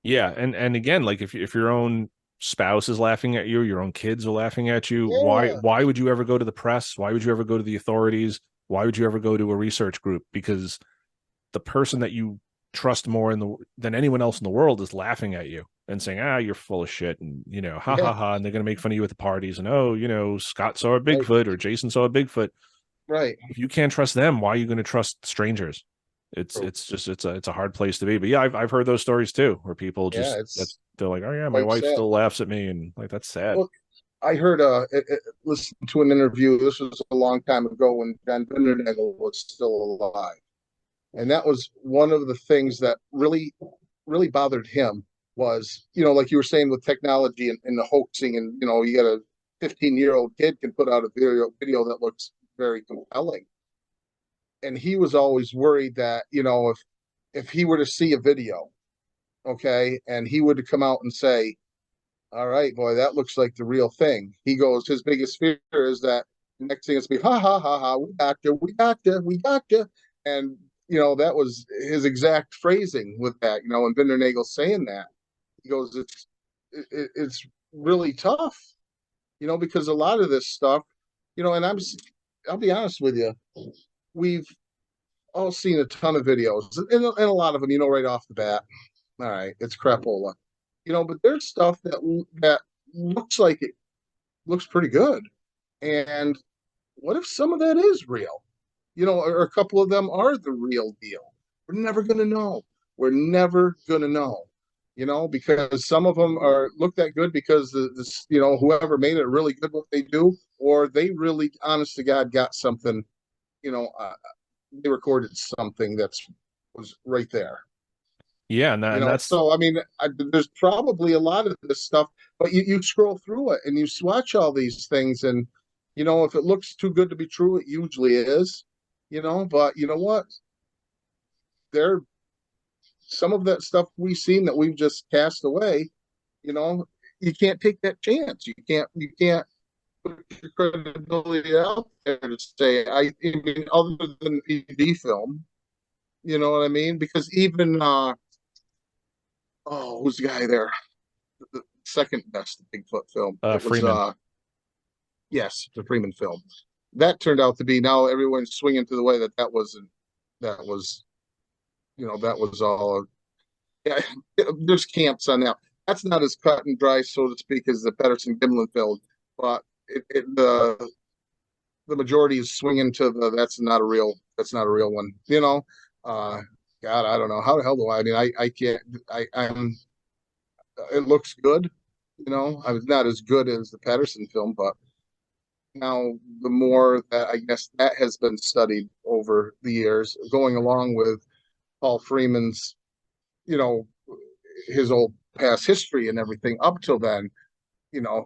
Yeah, and again, like if your own spouse is laughing at you, your own kids are laughing at you, why Yeah, why would you ever go to the press? Why would you ever go to the authorities? Why would you ever go to a research group? Because the person that you trust more than anyone else in the world is laughing at you and saying, you're full of shit, and ha yeah, ha ha, and they're gonna make fun of you at the parties, and oh, Scott saw a right, Bigfoot or Jason saw a Bigfoot. right. If you can't trust them, why are you going to trust strangers? It's True. it's just it's a hard place to be. But yeah, I've heard those stories too, where people Yeah, just it's they're like, oh yeah, my quite wife sad. still laughs at me, and like, that's sad. Well, I heard listened to an interview. This was a long time ago when John Bindernagel was still alive, and that was one of the things that really bothered him was, like you were saying with technology and the hoaxing, and you got a 15-year-old kid can put out a video that looks very compelling, and he was always worried that if he were to see a video, okay, and he would come out and say, all right, boy, that looks like the real thing. He goes, his biggest fear is that the next thing is to be, ha ha ha ha, we got you, we got you, we got you. And, that was his exact phrasing with that, and Bindernagel saying that. He goes, it's really tough, because a lot of this stuff, and I'll be honest with you, we've all seen a ton of videos, and a lot of them, right off the bat, all right, it's crapola, but there's stuff that looks like it looks pretty good. And what if some of that is real? Or a couple of them are the real deal? We're never going to know. We're never going to know. because some of them are look that good because whoever made it really good what they do, or they really, honest to God, got something. You know, uh, they recorded something that's was right there. Yeah, and that's So I mean, there's probably a lot of this stuff, but you scroll through it and you watch all these things, and if it looks too good to be true, it usually is. But you know what? There, some of that stuff we've seen that we've just cast away. You know, you can't take that chance. You can't put your credibility out there to say, I mean, other than the ED film, you know what I mean? Because even who's the guy there? The second best Bigfoot film. It was Freeman. yes, the Freeman film. That turned out to be, now everyone's swinging to the way that wasn't, that was, that was all. Yeah, there's camps on that. That's not as cut and dry, so to speak, as the Pedersen Gimlin film, but the majority is swinging to the that's not a real one. Uh, God, I don't know how the hell do I mean I can't I'm it looks good. I was not as good as the Patterson film, but now the more that I guess that has been studied over the years, going along with Paul Freeman's, you know, his old past history and everything up till then,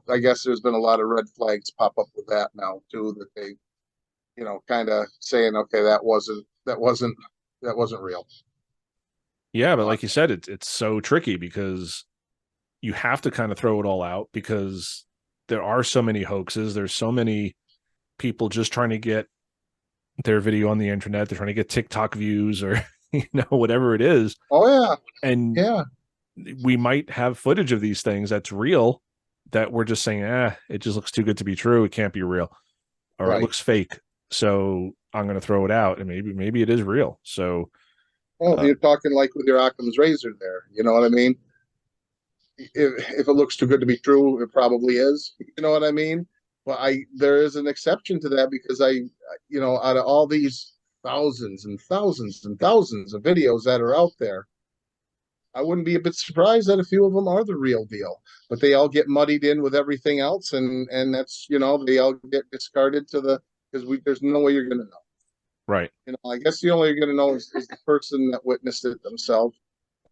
I guess there's been a lot of red flags pop up with that now too, that they, kind of saying, okay, that wasn't real. Yeah, but But like you said, it's so tricky because you have to kind of throw it all out because there are so many hoaxes. There's so many people just trying to get their video on the internet. They're trying to get TikTok views or whatever it is. oh yeah, And yeah, we might have footage of these things that's real that we're just saying, it just looks too good to be true. It can't be real, or it right. looks fake. So I'm going to throw it out, and maybe it is real. So Well, uh, you're talking like with your Occam's razor there. You know what I mean? If it looks too good to be true, it probably is. You know what I mean? But there is an exception to that because out of all these thousands and thousands and thousands of videos that are out there, I wouldn't be a bit surprised that a few of them are the real deal. But they all get muddied in with everything else, and that's they all get discarded to the because there's no way you're going to know. right. I guess the only way you're going to know is the person that witnessed it themselves,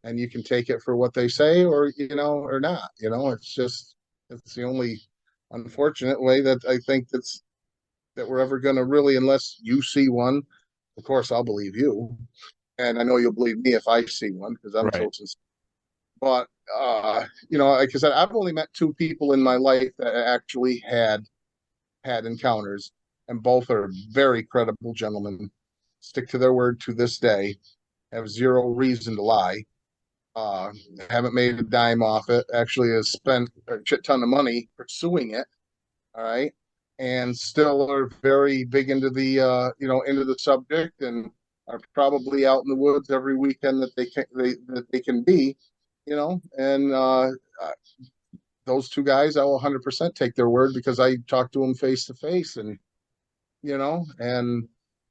and you can take it for what they say or not. It's the only unfortunate way that I think that we're ever going to really, unless you see one. Of course, I'll believe you, and I know you'll believe me if I see one because I'm Right. so sincere. But like I said, I've only met two people in my life that actually had encounters, and both are very credible gentlemen. Stick to their word to this day. Have zero reason to lie. Uh, haven't made a dime off it. Actually, has spent a shit ton of money pursuing it. All right, and still are very big into the subject, and are probably out in the woods every weekend that they can be. And those two guys, I will 100% take their word because I talked to them face to face, and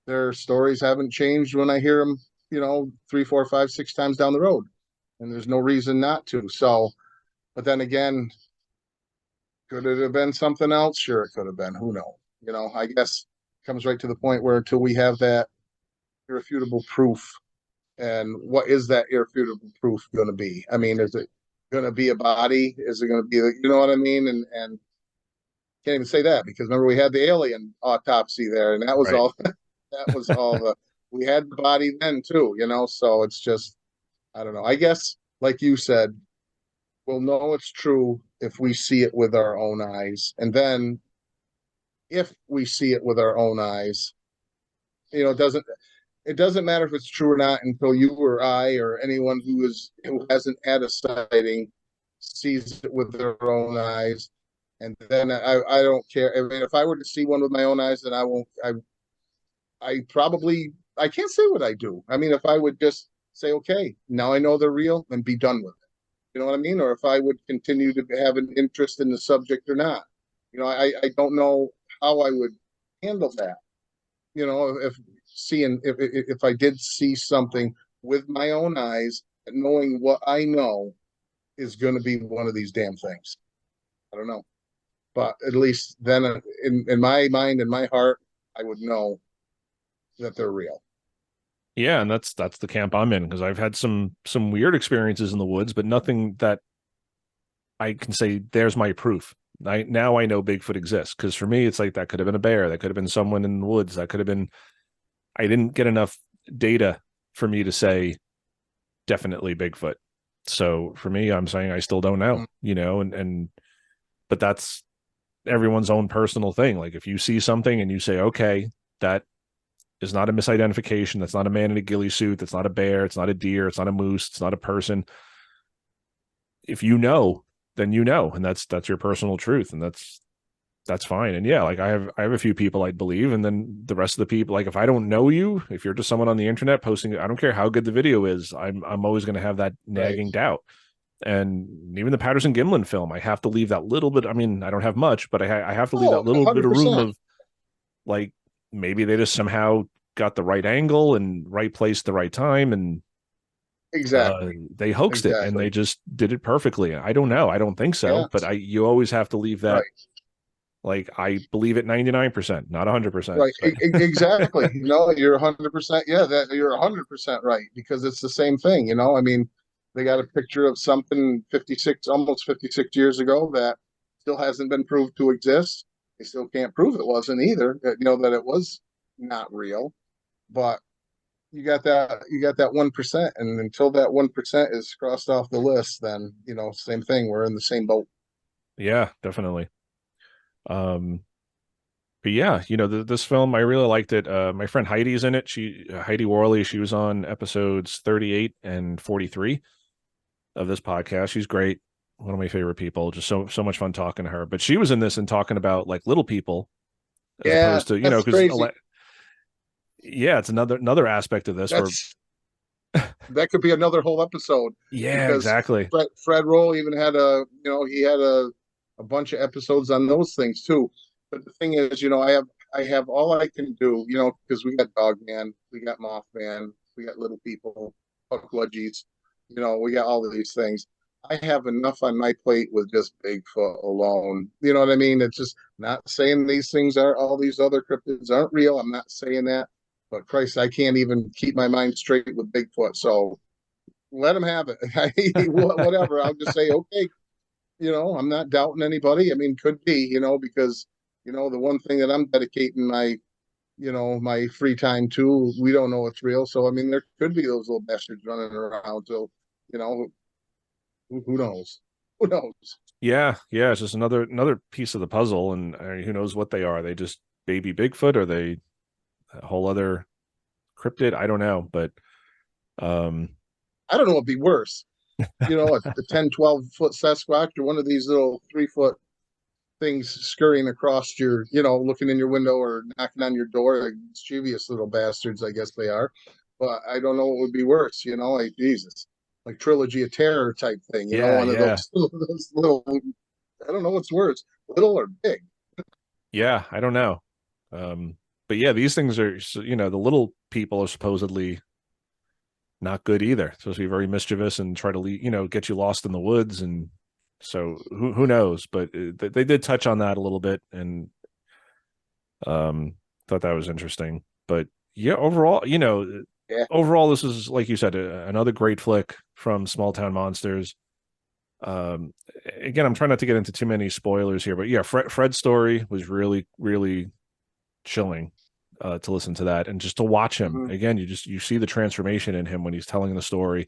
their stories haven't changed when I hear them, three, four, five, six times down the road, and there's no reason not to. So, but then again, could it have been something else? Sure, it could have been. Who knows? I guess it comes right to the point where until we have that irrefutable proof, and what is that irrefutable proof going to be? I mean, is it going to be a body? Is it going to be, what I mean? And can't even say that because remember we had the alien autopsy there, and that was Right. all. That was all we had the body then too. So it's just I don't know. I guess like you said, we'll know it's true if we see it with our own eyes, and then if we see it with our own eyes, it doesn't matter if it's true or not until you or I or anyone who hasn't had a sighting sees it with their own eyes. And then I don't care. I mean, if I were to see one with my own eyes, then I won't. I can't say what I do. I mean, if I would just say, okay, now I know they're real, and be done with it. You know what I mean? Or if I would continue to have an interest in the subject or not. I don't know how I would handle that. If I did see something with my own eyes, knowing what I know, is going to be one of these damn things. I don't know, but at least then, in my mind, in my heart, I would know that they're real. Yeah, and that's the camp I'm in because I've had some weird experiences in the woods, but nothing that I can say there's my proof. Now I know Bigfoot exists because for me it's like that could have been a bear, that could have been someone in the woods, that could have been. I didn't get enough data for me to say definitely Bigfoot. So for me, I'm saying I still don't know, and but that's everyone's own personal thing. Like if you see something and you say, okay, that is not a misidentification, that's not a man in a ghillie suit, that's not a bear, it's not a deer, it's not a moose, it's not a person. If you know, then you know, and that's your personal truth, and that's fine. And yeah, like I have a few people I'd believe, and then the rest of the people, like if I don't know you, if you're just someone on the internet posting, I don't care how good the video is, I'm always going to have that Right. nagging doubt. And even the Patterson Gimlin film, I have to leave that little bit. I mean, I don't have much, but I have to leave that Oh, little bit of room 100%. of like maybe they just somehow got the right angle and right place, the right time, and Exactly. they hoaxed it and Exactly. they just did it perfectly. I don't know. I don't think so, but Yes. I you always have to leave that Right. like I believe it 99%, not 100%, Right. but Exactly. You're 100%. Yeah, that you're 100% right because it's the same thing. I mean, they got a picture of something 56, almost 56 years ago that still hasn't been proved to exist. They still can't prove it wasn't either. That it was not real. But you got that 1%, and until that 1% is crossed off the list, then same thing. We're in the same boat. yeah, definitely. Um, but yeah, this film I really liked it. My friend Heidi's in it. Heidi Worley. She was on episodes 38 and 43 of this podcast. She's great. One of my favorite people. Just so much fun talking to her. But she was in this and talking about like little people as Yeah, opposed to that's because crazy. yeah, it's another aspect of this where That's that could be another whole episode yeah, because exactly. Fred Roll even had he had a bunch of episodes on those things too. But the thing is, I have all I can do, because we got Dogman, we got Mothman, we got Little People, Puckludgies, we got all of these things. I have enough on my plate with just Bigfoot alone. You know what I mean? It's just not saying these things are all these other cryptids aren't real. I'm not saying that. But Christ, I can't even keep my mind straight with Bigfoot. So let them have it. Whatever. I'll just say, okay, I'm not doubting anybody. I mean, could be, because, the one thing that I'm dedicating my free time to, we don't know it's real. So, I mean, there could be those little bastards running around. So, you know, who knows? Who knows? Yeah, yeah, it's just another piece of the puzzle, and who knows what they are? They just baby Bigfoot, or they a whole other cryptid? I don't know, but um, I don't know what'd be worse. A 10, 12 foot Sasquatch or one of these little 3 foot things scurrying across looking in your window or knocking on your door, like mischievous little bastards, I guess they are. But I don't know what would be worse, like Jesus, like Trilogy of Terror type thing, yeah, one of yeah, those little, I don't know what's worse, little or big. yeah. I don't know, but yeah, these things are the little people are supposedly not good either. Supposed to be very mischievous and try to get you lost in the woods, and so who knows? But they did touch on that a little bit, and thought that was interesting. But yeah, overall, Yeah. this is like you said, another great flick from Small Town Monsters. Um, Again, I'm trying not to get into too many spoilers here, but yeah, Fred's story was really, really chilling to listen to that and just to watch him Hmm. again. You see the transformation in him when he's telling the story,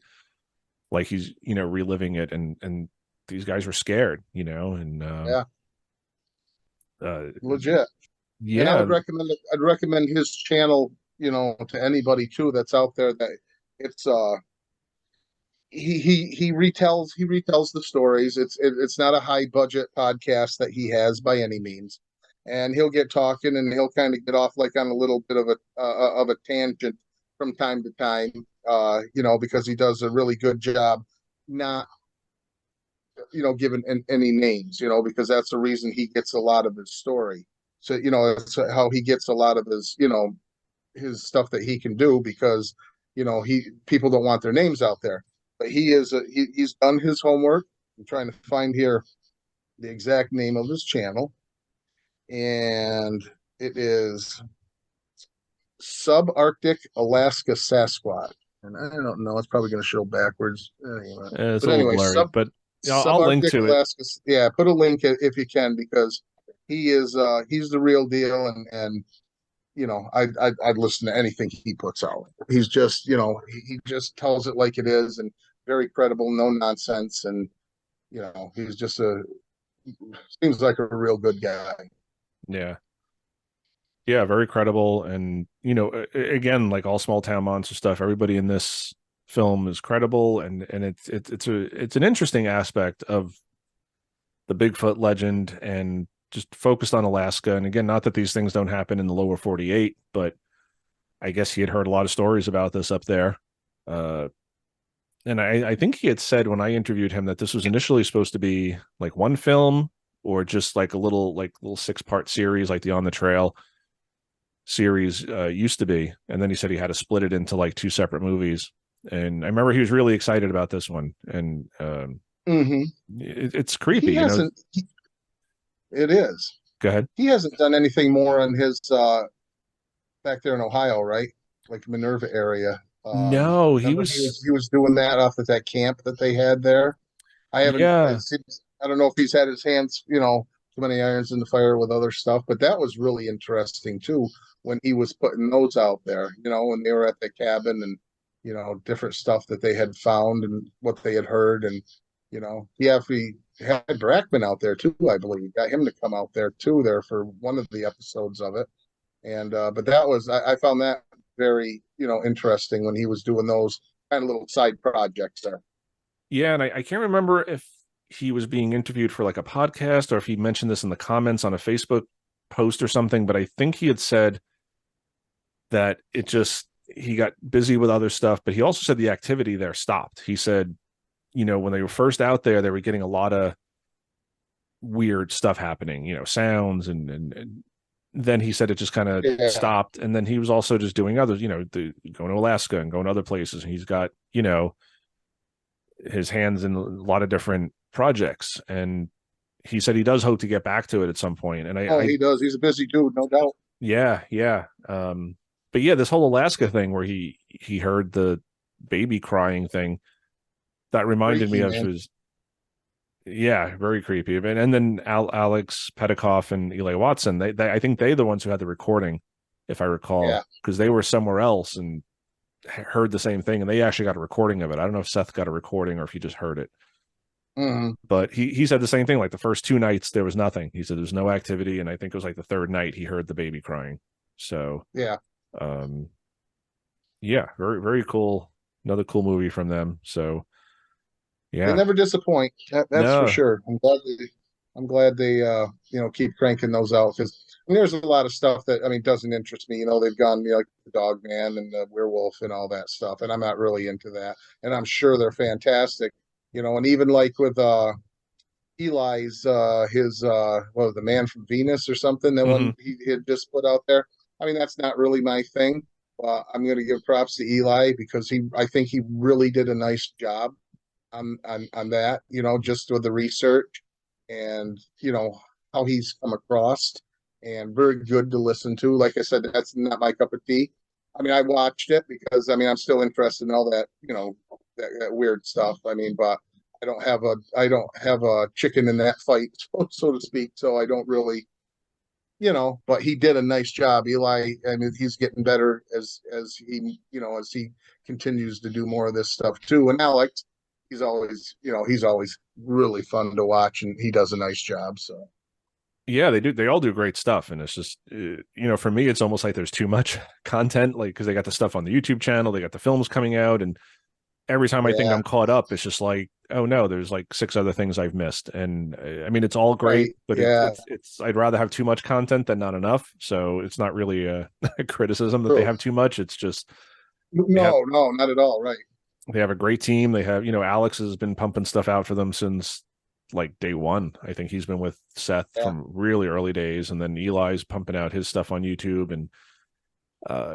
like he's reliving it, and these guys were scared, and Yeah. uh, Legit. And yeah, I'd recommend his channel, to anybody too that's out there that it's he retells the stories. It's not a high budget podcast that he has by any means, and he'll get talking and he'll kind of get off like on a little bit of a tangent from time to time. Because he does a really good job not giving any names. Because that's the reason he gets a lot of his story. So that's how he gets a lot of his stuff that he can do because he people don't want their names out there, but he's done his homework. I'm trying to find here the exact name of his channel, and it is Subarctic Alaska Sasquatch. And I don't know, it's probably going to show backwards. Anyway. It's a But little anyway, blurry, but I'll link Subarctic to it. Alaska. Yeah, put a link if you can, because he's the real deal, and I'd listen to anything he puts out. He's just, he just tells it like it is, and very credible, no nonsense, and he's just seems like a real good guy. Yeah. Yeah, very credible. And, again, like all small town monster stuff, everybody in this film is credible, and it's an interesting aspect of the Bigfoot legend, and just focused on Alaska. And again, not that these things don't happen in the lower 48, but I guess he had heard a lot of stories about this up there. Uh, and I think he had said when I interviewed him that this was initially supposed to be like one film, or just like a little 6-part series, like the On the Trail series used to be. And then he said he had to split it into like 2 separate movies. And I remember he was really excited about this one. And Hmm. it's He creepy. hasn't. It is. Go ahead. He hasn't done anything more on his back there in Ohio, right? Like Minerva area. No, he Remember was. he was doing that off at that camp that they had there. I haven't. Yeah. I don't know if he's had his hands, too many irons in the fire with other stuff, but that was really interesting too when he was putting those out there. When they were at the cabin, and different stuff that they had found and what they had heard, and he actually had Brackman out there too. I believe got him to come out there too there for one of the episodes of it. And but that was I found that very interesting when he was doing those kind of little side projects there. Yeah, and I can't remember if he was being interviewed for like a podcast, or if he mentioned this in the comments on a Facebook post or something, but I think he had said that he got busy with other stuff, but he also said the activity there stopped. He said, when they were first out there, they were getting a lot of weird stuff happening, sounds, and then he said it just kind of Yeah. stopped. And then he was also just doing others, going to Alaska and going to other places. And he's got, his hands in a lot of different projects. And he said he does hope to get back to it at some point. And Oh, he does. He's a busy dude, no doubt. yeah, yeah. But yeah, this whole Alaska thing where he heard the baby crying thing, that reminded me Freaky, of man. his. Yeah, very creepy. And then Alex Petikoff and Eli Watson, they I think they're the ones who had the recording, if I recall, Yeah. because they were somewhere else and heard the same thing, and they actually got a recording of it. I don't know if Seth got a recording or if he just heard it. Hmm. But he said the same thing. Like the first 2 nights, there was nothing. He said there's no activity, and I think it was like the third night he heard the baby crying. So, Yeah. um, yeah, very very cool. Another cool movie from them. So, They yeah, never disappoint. That's for no, sure. I'm glad they keep cranking those out, because there's a lot of stuff that doesn't interest me. They've gone like the Dog Man and the Werewolf and all that stuff, and I'm not really into that. And I'm sure they're fantastic. And even like with Eli's his what was the Man from Venus or something, that hmm one he had just put out there. That's not really my thing. I'm going to give props to Eli, because I think he really did a nice job on that, just with the research, and how he's come across, and very good to listen to. Like I said, that's not my cup of tea. I watched it because I'm still interested in all that, that weird stuff. But I don't have a chicken in that fight, so to speak. So I don't really, but he did a nice job. Eli, he's getting better as he continues to do more of this stuff too. And Alex, he's always really fun to watch, and he does a nice job. So Yeah, they do. They all do great stuff, and it's just for me, it's almost like there's too much content, like because they got the stuff on the YouTube channel, they got the films coming out, and every time I think yeah, I'm caught up, it's just like, oh no, there's like 6 other things I've missed. And it's all great, right, but yeah, it's I'd rather have too much content than not enough. So it's not really a, a criticism that they true. have too much. It's just they have No, no, not at all. Right. they have a great team. They have, Alex has been pumping stuff out for them since like day one. I think he's been with Seth Yeah. from really early days, and then Eli's pumping out his stuff on YouTube. And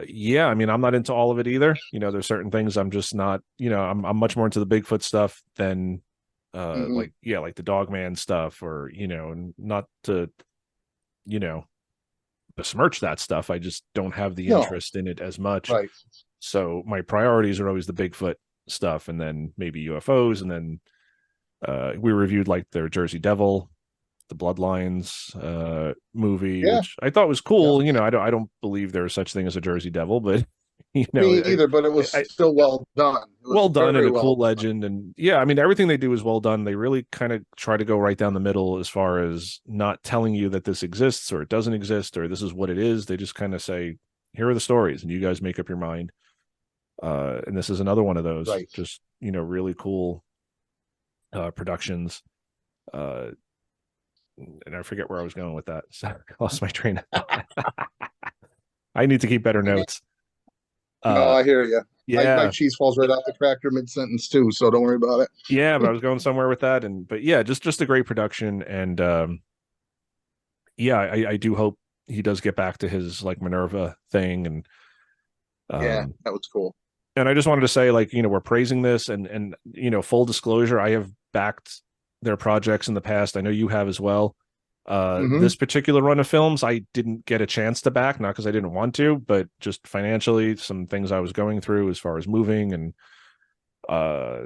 yeah, I'm not into all of it either. There's certain things I'm just not, I'm much more into the Bigfoot stuff than Hmm. like yeah, like the Dogman stuff, or and not to you know besmirch that stuff. I just don't have the No, interest in it as much. right. So my priorities are always the Bigfoot stuff, and then maybe UFOs, and then we reviewed like their Jersey Devil, the Bloodlines movie, Yeah, which I thought was yeah. cool. I don't believe there's such thing as a Jersey Devil, but Me either, but it was I still well done. It was well done and very a well cool done. legend. And yeah, I mean, everything they do is well done. They really kind of try to go right down the middle as far as not telling you that this exists or it doesn't exist or this is what it is. They just kind of say, here are the stories and you guys make up your mind. And this is another one of those Right. just, really cool productions. Uh, and I forget where I was going with that. So I lost my train of thought. I need to keep better notes. No, Uh, I hear you. My yeah, cheese falls right off the tractor mid sentence too, so don't worry about yeah, but I it. was going somewhere with that, and but yeah, just a great production, and yeah, I do hope he does get back to his like Minerva thing, Yeah, um, that was cool. and I just wanted to say like we're praising this, and full disclosure, I have backed their projects in the past. I know you have as well. Hmm. This particular run of films, I didn't get a chance to back, not because I didn't want to, but just financially, some things I was going through as far as moving and uh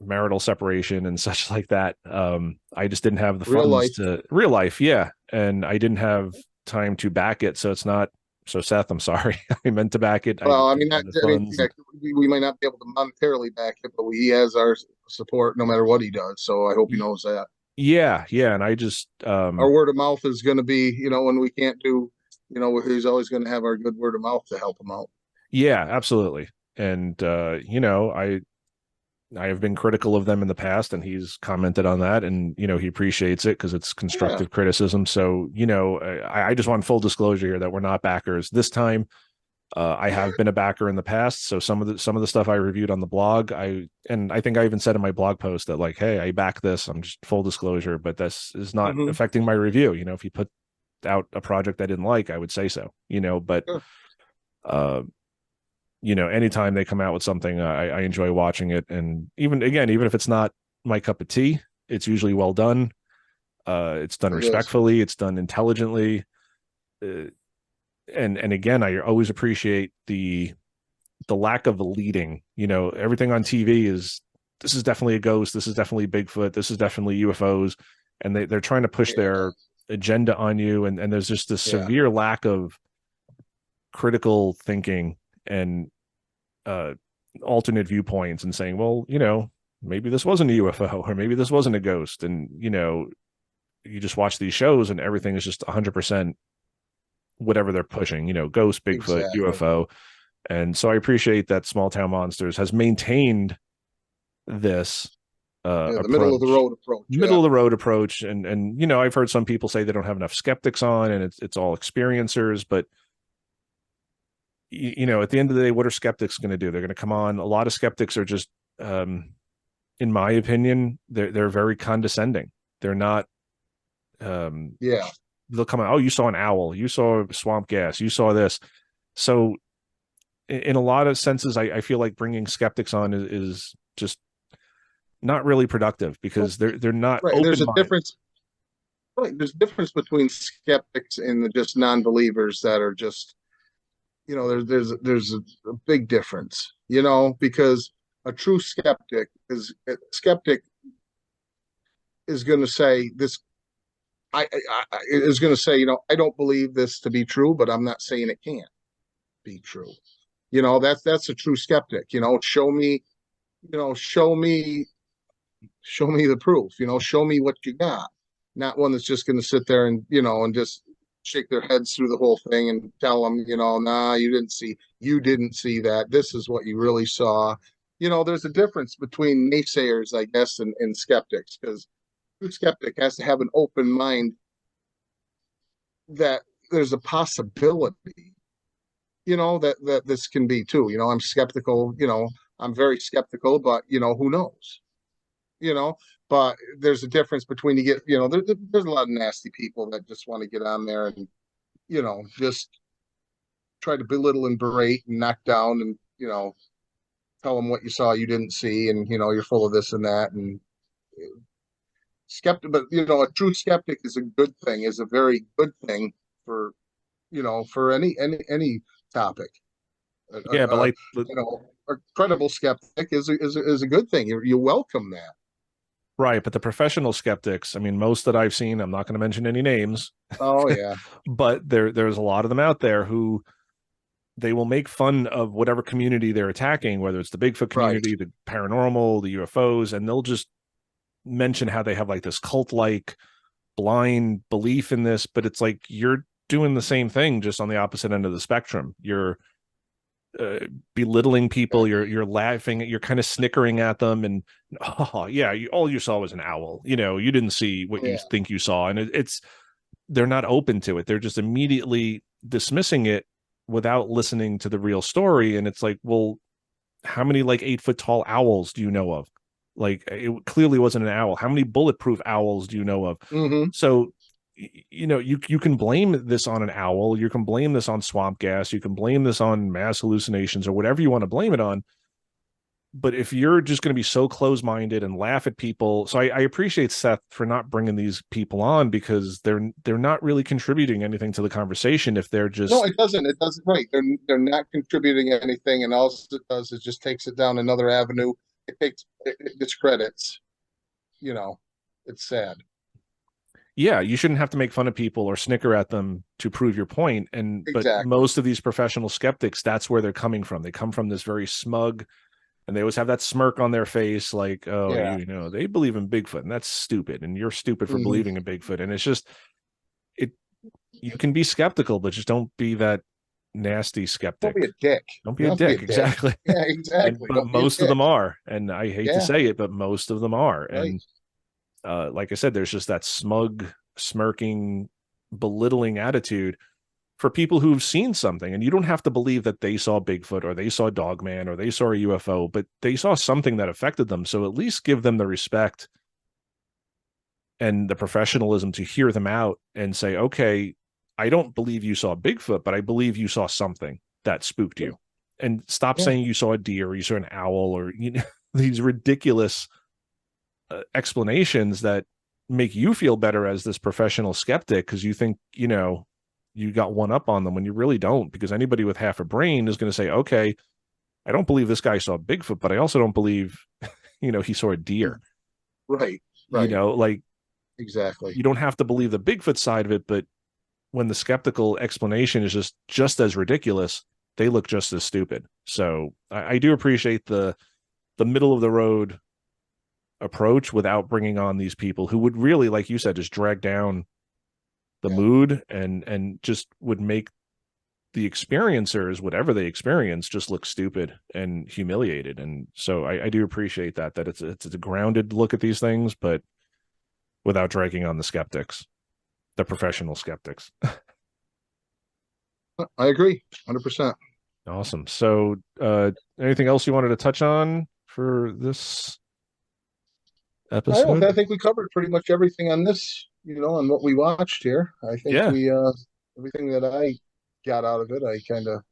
marital separation and such like that. I just didn't have the Real funds life. to real life, yeah, and I didn't have time to back it. So it's not. So Seth, I'm sorry, I meant to back it. I Well, just I didn't mean, have that, the I mean, funds. yeah, And we might not be able to monetarily back it, but he has our support no matter what he does. So I hope he knows that. yeah, yeah, and I just Our word of mouth is going to be, when we can't do, he's always going to have our good word of mouth to help him out. yeah, absolutely. And I have been critical of them in the past, and he's commented on that, and he appreciates it because it's Yeah. constructive criticism. So I just want full disclosure here that we're not backers this time. I have been a backer in the past, so some of the stuff I reviewed on the blog, I think I even said in my blog post that like, hey, I back this. I'm just full disclosure, but this is not Hmm. affecting my review. If you put out a project I didn't like, I would say so. But Sure. uh, anytime they come out with something, I enjoy watching it, and even if it's not my cup of tea, it's usually well done. It's done It is. respectfully. It's done intelligently. Uh, and again, I always appreciate the lack of leading. Everything on TV is this is definitely a ghost. This is definitely Bigfoot. This is definitely UFOs, and they're trying to push Yeah. their agenda on you. And there's just this Yeah. severe lack of critical thinking and uh, alternate viewpoints and saying, well, maybe this wasn't a UFO or maybe this wasn't a ghost. And, you just watch these shows and everything is just 100% whatever they're pushing, ghost, Bigfoot, Exactly. UFO. And so I appreciate that Small Town Monsters has maintained this Yeah. The middle of the approach, road approach. middle Yeah. of the road approach. And I've heard some people say they don't have enough skeptics on and it's all experiencers, but at the end of the day, what are skeptics going to do? They're going to come on. A lot of skeptics are just, in my opinion, they're very condescending. They're not. Um, Yeah. they'll come out. Oh, you saw an owl. You saw swamp gas. You saw this. So, in a lot of senses, I feel like bringing skeptics on is just not really productive Well, because they're not right. There's open a minded. difference. Right. There's a difference between skeptics and the just non-believers that are just, there's a big difference, because a true skeptic is going to say this. I is going to say, I don't believe this to be true, but I'm not saying it can't be true. That's a true skeptic. Show me, show me the proof. Show me what you got. Not one that's just going to sit there and just shake their heads through the whole thing and tell them, nah, you didn't see that. This is what you really saw. There's a difference between naysayers, I guess, and skeptics, because true skeptic has to have an open mind that there's a possibility, that this can be too. I'm skeptical, I'm very skeptical, but who knows? you know. But there's a difference between there's a lot of nasty people that just want to get on there and just try to belittle and berate and knock down and tell them what you saw you didn't see and you're full of this and that and skeptic, but a true skeptic is a good thing, is a very good thing for for any topic. Yeah, but like, A credible skeptic is a good thing. You welcome that. right, but the professional skeptics, I mean, most that I've seen, I'm not going to mention any names, Oh yeah, but there's a lot of them out there who they will make fun of whatever community they're attacking, whether it's the Bigfoot right. community, the paranormal, the UFOs, and they'll just mention how they have like this cult-like blind belief in this, but it's like you're doing the same thing, just on the opposite end of the spectrum. You're belittling people. You're laughing. You're kind of snickering at them, and oh yeah, all you saw was an owl. You didn't see what you Yeah. think you saw, and it's they're not open to it. They're just immediately dismissing it without listening to the real story. And it's like, well, how many like 8 foot tall owls do you know of? Like, it clearly wasn't an owl. How many bulletproof owls do you know of? Mm-hmm. So, you can blame this on an owl. You can blame this on swamp gas. You can blame this on mass hallucinations or whatever you want to blame it on. But if you're just going to be so close-minded and laugh at people, so I appreciate Seth for not bringing these people on, because they're not really contributing anything to the conversation if they're No, just. it doesn't. It doesn't. Right. They're not contributing anything, and all it does is just takes it down another avenue. It discredits. You know, it's sad. Yeah, you shouldn't have to make fun of people or snicker at them to prove your point. But Exactly. most of these professional skeptics, that's where they're coming from. They come from this very smug, and they always have that smirk on their face, like, oh, Yeah. they believe in Bigfoot, and that's stupid, and you're stupid for Mm-hmm. believing in Bigfoot. And it's just, it you can be skeptical, but just don't be that nasty Don't skeptic. be a dick. Don't be You a don't have to be a dick. dick. Exactly. Yeah, And exactly. but Don't be a most of dick. them are, and I hate to Yeah. say it, but most of them are. Right. And like I said, there's just that smug, smirking, belittling attitude for people who've seen something. And you don't have to believe that they saw Bigfoot or they saw Dogman or they saw a UFO, but they saw something that affected them. So at least give them the respect and the professionalism to hear them out and say, okay, I don't believe you saw Bigfoot, but I believe you saw something that spooked you. And stop Yeah. saying you saw a deer, you saw an owl, or these ridiculous explanations that make you feel better as this professional skeptic, because you think you got one up on them when you really don't. Because anybody with half a brain is going to say, okay, I don't believe this guy saw Bigfoot, but I also don't believe he saw a deer. Right. Right. Like, Exactly. you don't have to believe the Bigfoot side of it, but when the skeptical explanation is just as ridiculous, they look just as stupid. So I do appreciate the middle of the road approach without bringing on these people who would really, like you said, just drag down the Yeah. mood and just would make the experiencers, whatever they experience, just look stupid and humiliated. And so I do appreciate that it's a grounded look at these things, but without dragging on the skeptics, the professional skeptics. I agree, 100%. Awesome. So anything else you wanted to touch on for this episode? I think we covered pretty much everything on this, on what we watched here. I think Yeah. we everything that I got out of it, I kind of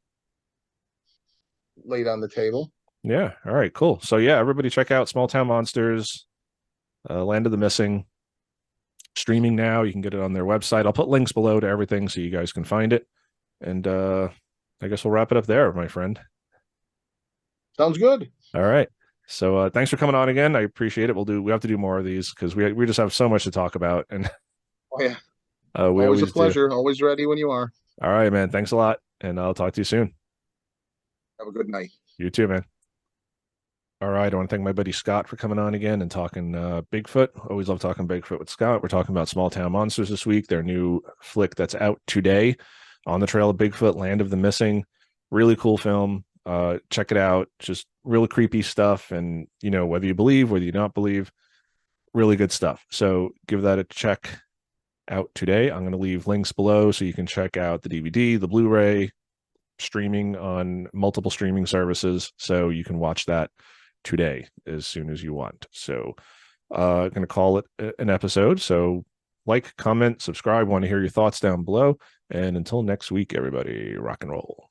laid on the table. Yeah. All right, cool. So yeah, everybody check out Small Town Monsters, Land of the Missing, streaming now. You can get it on their website. I'll put links below to everything so you guys can find it. And I guess we'll wrap it up there, my friend. Sounds good. All right. So thanks for coming on again. I appreciate it. We have to do more of these because we just have so much to talk about, and Oh yeah, we always a always do. pleasure. Always ready when you are. All right, man. Thanks a lot, and I'll talk to you soon. Have a good night. You too, man. All right. I want to thank my buddy Scott for coming on again and talking Bigfoot. Always love talking Bigfoot with Scott. We're talking about Small Town Monsters this week, their new flick that's out today, On the Trail of Bigfoot, Land of the Missing. Really cool film. Check it out. Just really creepy stuff. And, whether you believe, whether you don't believe, really good stuff. So give that a check out today. I'm going to leave links below so you can check out the DVD, the Blu-ray, streaming on multiple streaming services. So you can watch that today as soon as you want. So I'm going to call it an episode. So like, comment, subscribe. Want to hear your thoughts down below. And until next week, everybody, rock and roll.